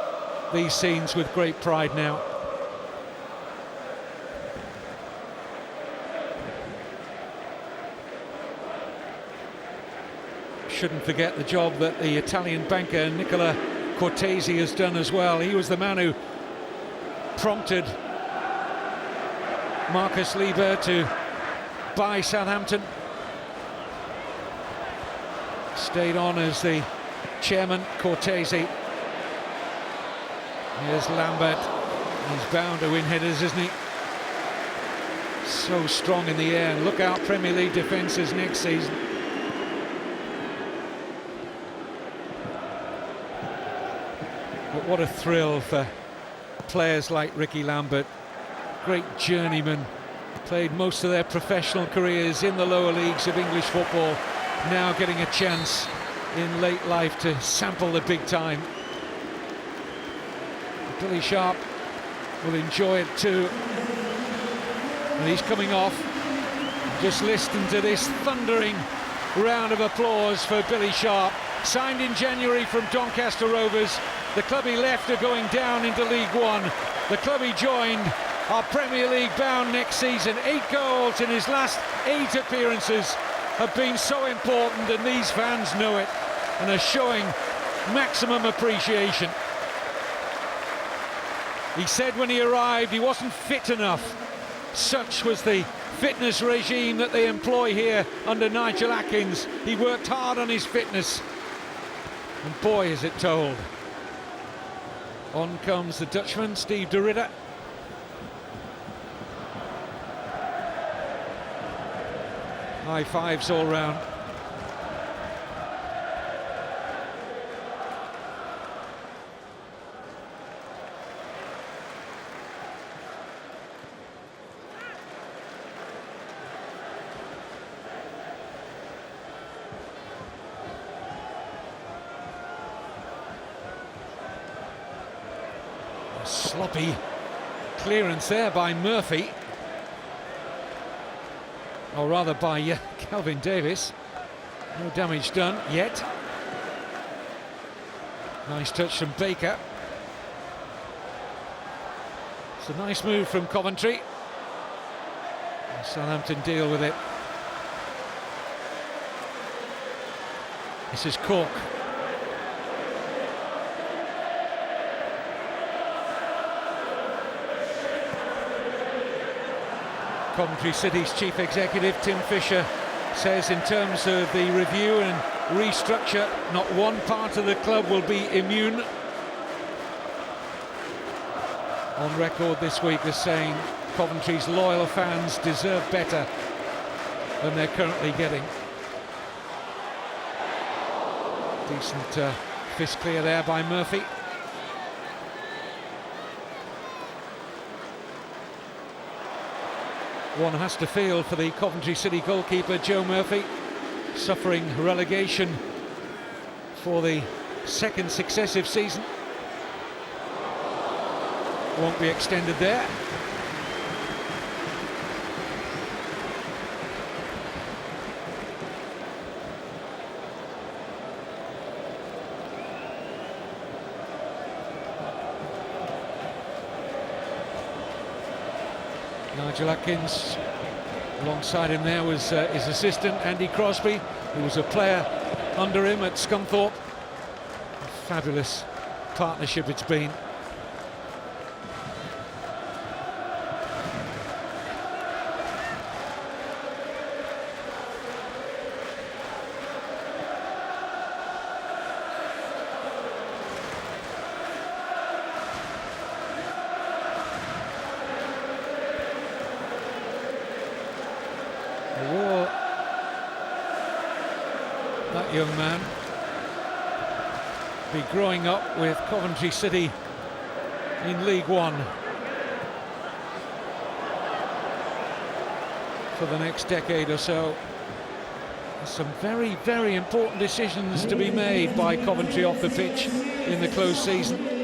these scenes with great pride now. Shouldn't forget the job that the Italian banker Nicola Cortesi has done as well. He was the man who prompted Marcus Lieber to buy Southampton. Stayed on as the chairman, Cortese. Here's Lambert. He's bound to win headers, isn't he? So strong in the air. And look out Premier League defences next season. But what a thrill for players like Ricky Lambert. Great journeyman. Played most of their professional careers in the lower leagues of English football. Now getting a chance in late life to sample the big time. Billy Sharp will enjoy it too. And he's coming off. Just listen to this thundering round of applause for Billy Sharp. Signed in January from Doncaster Rovers. The club he left are going down into League One. The club he joined are Premier League bound next season. 8 goals in his last 8 appearances have been so important, and these fans know it and are showing maximum appreciation. He said when he arrived he wasn't fit enough. Such was the fitness regime that they employ here under Nigel Atkins. He worked hard on his fitness, and boy is it told. On comes the Dutchman, Steve de Ridder. High fives all round. Sloppy clearance there by Murphy. Or rather by Calvin Davis. No damage done yet. Nice touch from Baker. It's a nice move from Coventry. Southampton deal with it. This is Cork. Coventry City's chief executive, Tim Fisher, says in terms of the review and restructure, not one part of the club will be immune. On record this week as saying Coventry's loyal fans deserve better than they're currently getting. Decent fist clear there by Murphy. One has to feel for the Coventry City goalkeeper, Joe Murphy, suffering relegation for the second successive season. Won't be extended there. Nigel Atkins, alongside him there was his assistant Andy Crosby, who was a player under him at Scunthorpe. A fabulous partnership it's been. That young man be growing up with Coventry City in League One for the next decade or so. There's some very, very important decisions to be made by Coventry off the pitch in the close season.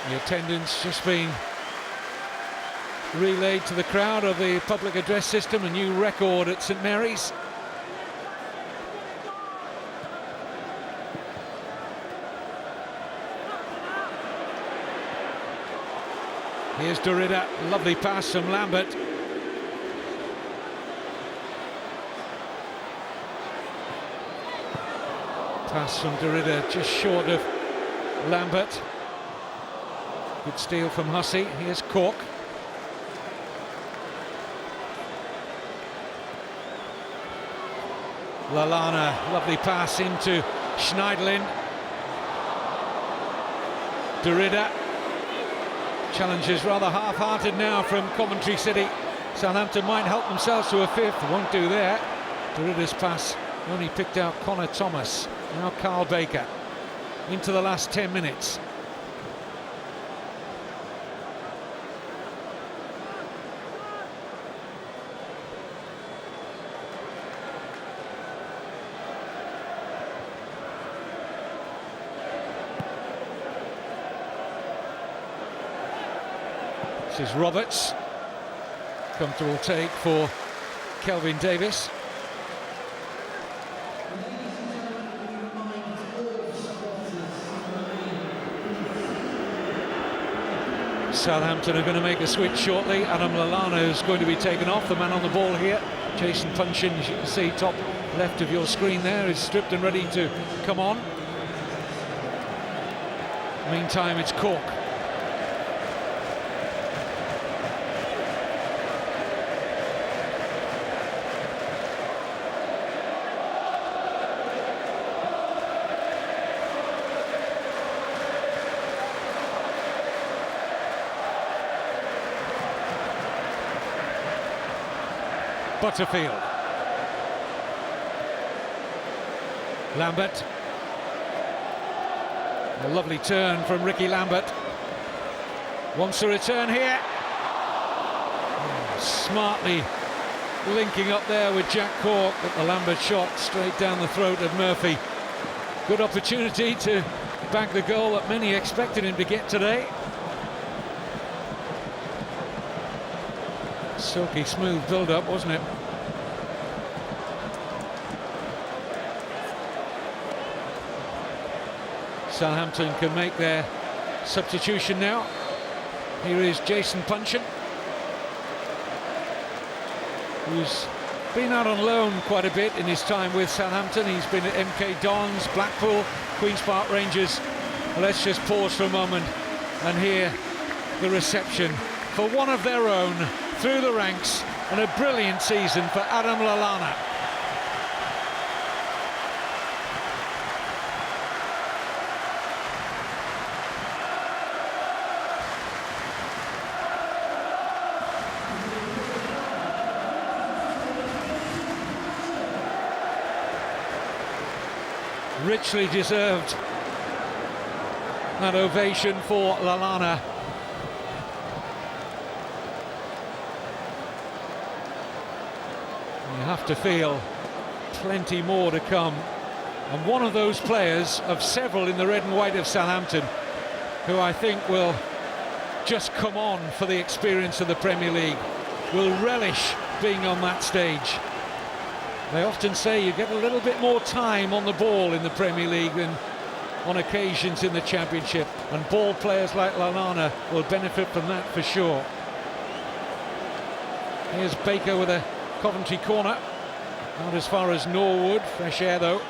The attendance just being relayed to the crowd of the public address system, a new record at St Mary's. Here's de Ridder, lovely pass from Lambert. Pass from Derrida just short of Lambert. Good steal from Hussey. Here's Cork. Lallana, lovely pass into Schneiderlin. Derrida. Challenge is rather half-hearted now from Coventry City. Southampton might help themselves to a fifth, won't do there. Derrida's pass only picked out Connor Thomas. Now Carl Baker into the last 10 minutes. This is Roberts. Comfortable take for Kelvin Davis. Southampton are going to make a switch shortly. Adam Lallana is going to be taken off, the man on the ball here. Jason Punchin, as you can see, top left of your screen there, is stripped and ready to come on. Meantime, it's Cork. Butterfield. Lambert. A lovely turn from Ricky Lambert. Wants to return here. Smartly linking up there with Jack Cork, but the Lambert shot straight down the throat of Murphy. Good opportunity to bag the goal that many expected him to get today. Silky smooth build-up, wasn't it? Southampton can make their substitution now. Here is Jason Punchin, who's been out on loan quite a bit in his time with Southampton. He's been at MK Dons, Blackpool, Queen's Park Rangers. Let's just pause for a moment and hear the reception for one of their own through the ranks, and a brilliant season for Adam Lallana. Richly deserved that ovation for Lallana. You have to feel plenty more to come, and one of those players of several in the red and white of Southampton who I think will just come on for the experience of the Premier League, will relish being on that stage. They often say you get a little bit more time on the ball in the Premier League than on occasions in the Championship, and ball players like Lallana will benefit from that for sure. Here's Baker with a Coventry corner, not as far as Norwood, fresh air though.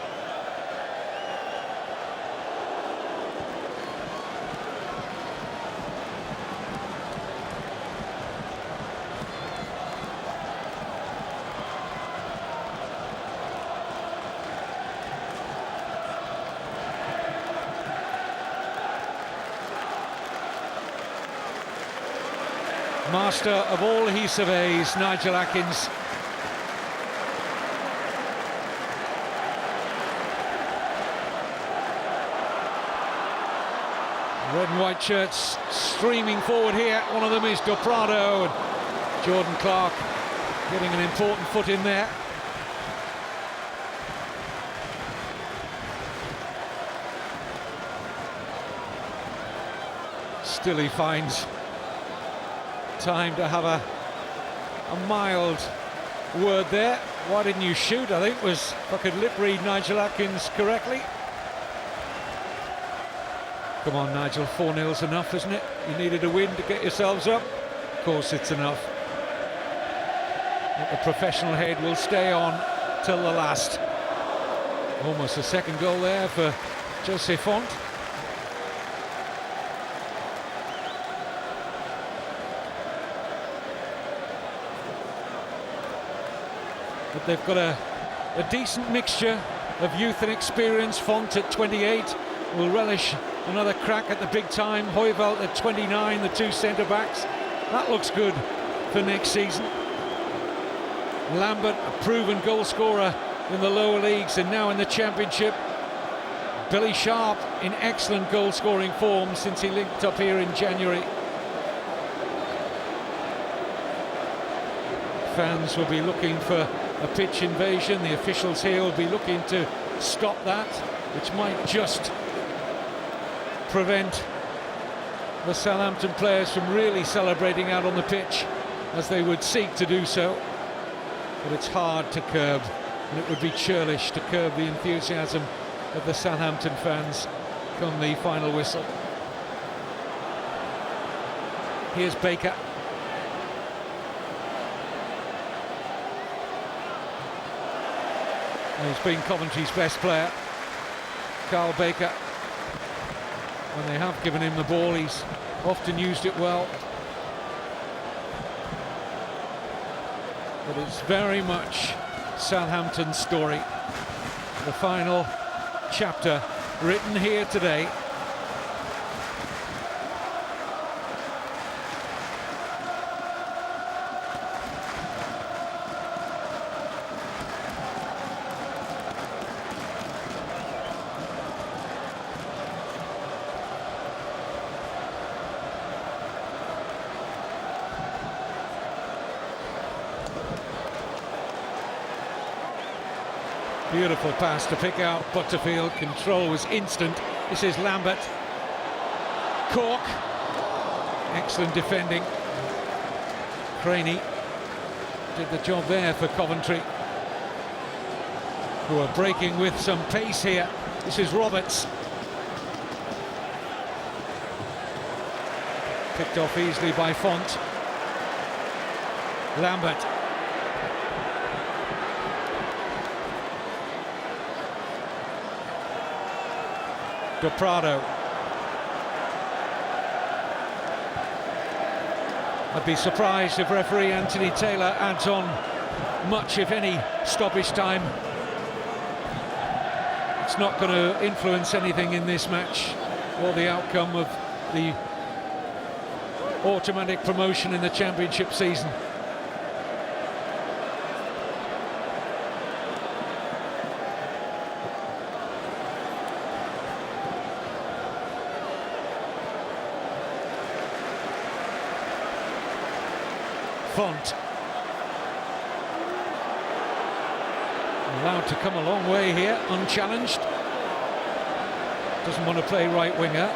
Master of all he surveys, Nigel Atkins. Red and white shirts streaming forward here. One of them is Del Prado, and Jordan Clark getting an important foot in there. Still he finds time to have a mild word there. Why didn't you shoot? I think was, if I could lip read Nigel Atkins correctly. Come on, Nigel, 4-0's enough, isn't it? You needed a win to get yourselves up. Of course it's enough. But the professional head will stay on till the last. Almost a second goal there for Jose Font. But they've got a decent mixture of youth and experience. Font at 28 will relish another crack at the big time. Hoijveld at 29, the two centre-backs. That looks good for next season. Lambert, a proven goal scorer in the lower leagues and now in the Championship. Billy Sharp in excellent goal-scoring form since he linked up here in January. Fans will be looking for a pitch invasion. The officials here will be looking to stop that, which might just prevent the Southampton players from really celebrating out on the pitch as they would seek to do so. But it's hard to curb, and it would be churlish to curb the enthusiasm of the Southampton fans come the final whistle. Here's Baker. He's been Coventry's best player, Carl Baker. When they have given him the ball, he's often used it well. But it's very much Southampton's story. The final chapter written here today. Beautiful pass to pick out Butterfield. Control was instant. This is Lambert. Cork. Excellent defending. Craney did the job there for Coventry, who are breaking with some pace here. This is Roberts. Picked off easily by Font. Lambert. De Prado. I'd be surprised if referee Anthony Taylor adds on much, if any, stoppage time. It's not going to influence anything in this match or the outcome of the automatic promotion in the Championship season. Font allowed to come a long way here, unchallenged. Doesn't want to play right winger.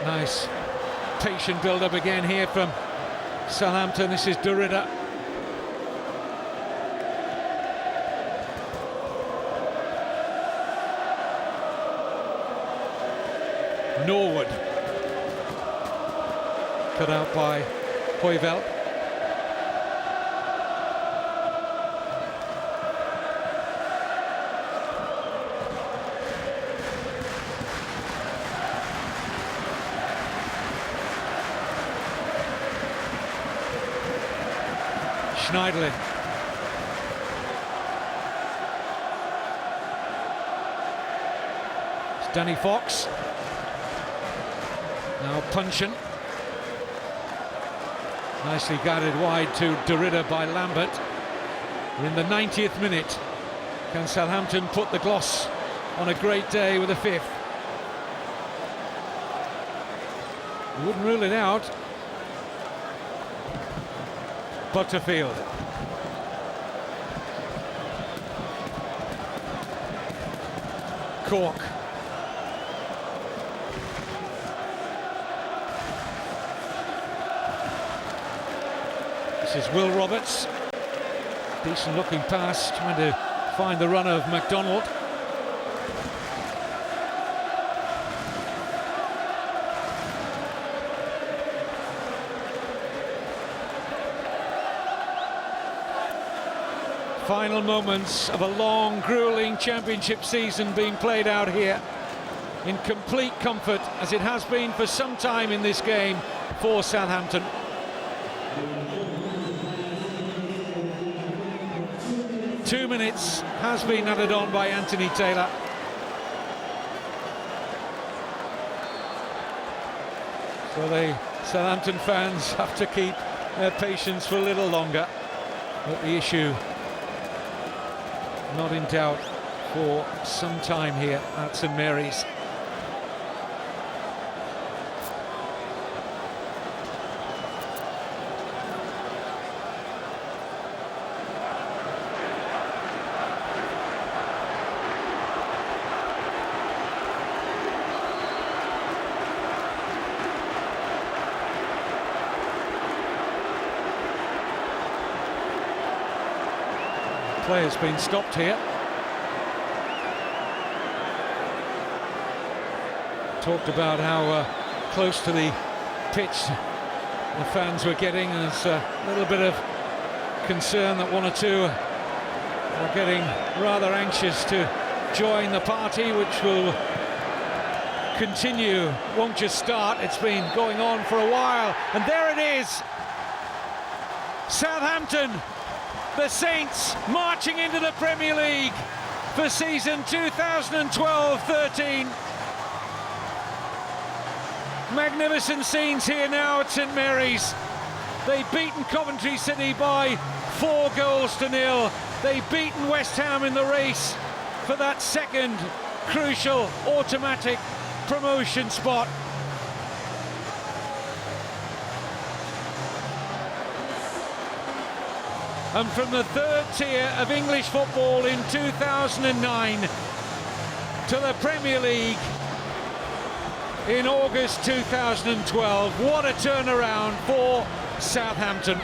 Nice patient build-up again here from Southampton. This is Derrida. Norwood. Cut out by Hoijveld. Schneiderlin. It's Danny Fox. Now Punchin. Nicely guided wide to Derrida by Lambert. We're in the 90th minute. Can Southampton put the gloss on a great day with a fifth? You wouldn't rule it out. Butterfield. Cork. This is Will Roberts. Decent looking pass, trying to find the runner of McDonald. Final moments of a long, grueling championship season being played out here in complete comfort, as it has been for some time in this game for Southampton. Two minutes has been added on by Anthony Taylor. So the Southampton fans have to keep their patience for a little longer. But the issue not in doubt for some time here at St Mary's. Player's been stopped here. Talked about how close to the pitch the fans were getting. There's a little bit of concern that one or two are getting rather anxious to join the party, which will continue, won't just start. It's been going on for a while, and there it is. Southampton, the Saints, marching into the Premier League for season 2012-13. Magnificent scenes here now at St Mary's. They've beaten Coventry City by 4 goals to 0. They've beaten West Ham in the race for that second crucial automatic promotion spot. And from the third tier of English football in 2009 to the Premier League in August 2012. What a turnaround for Southampton.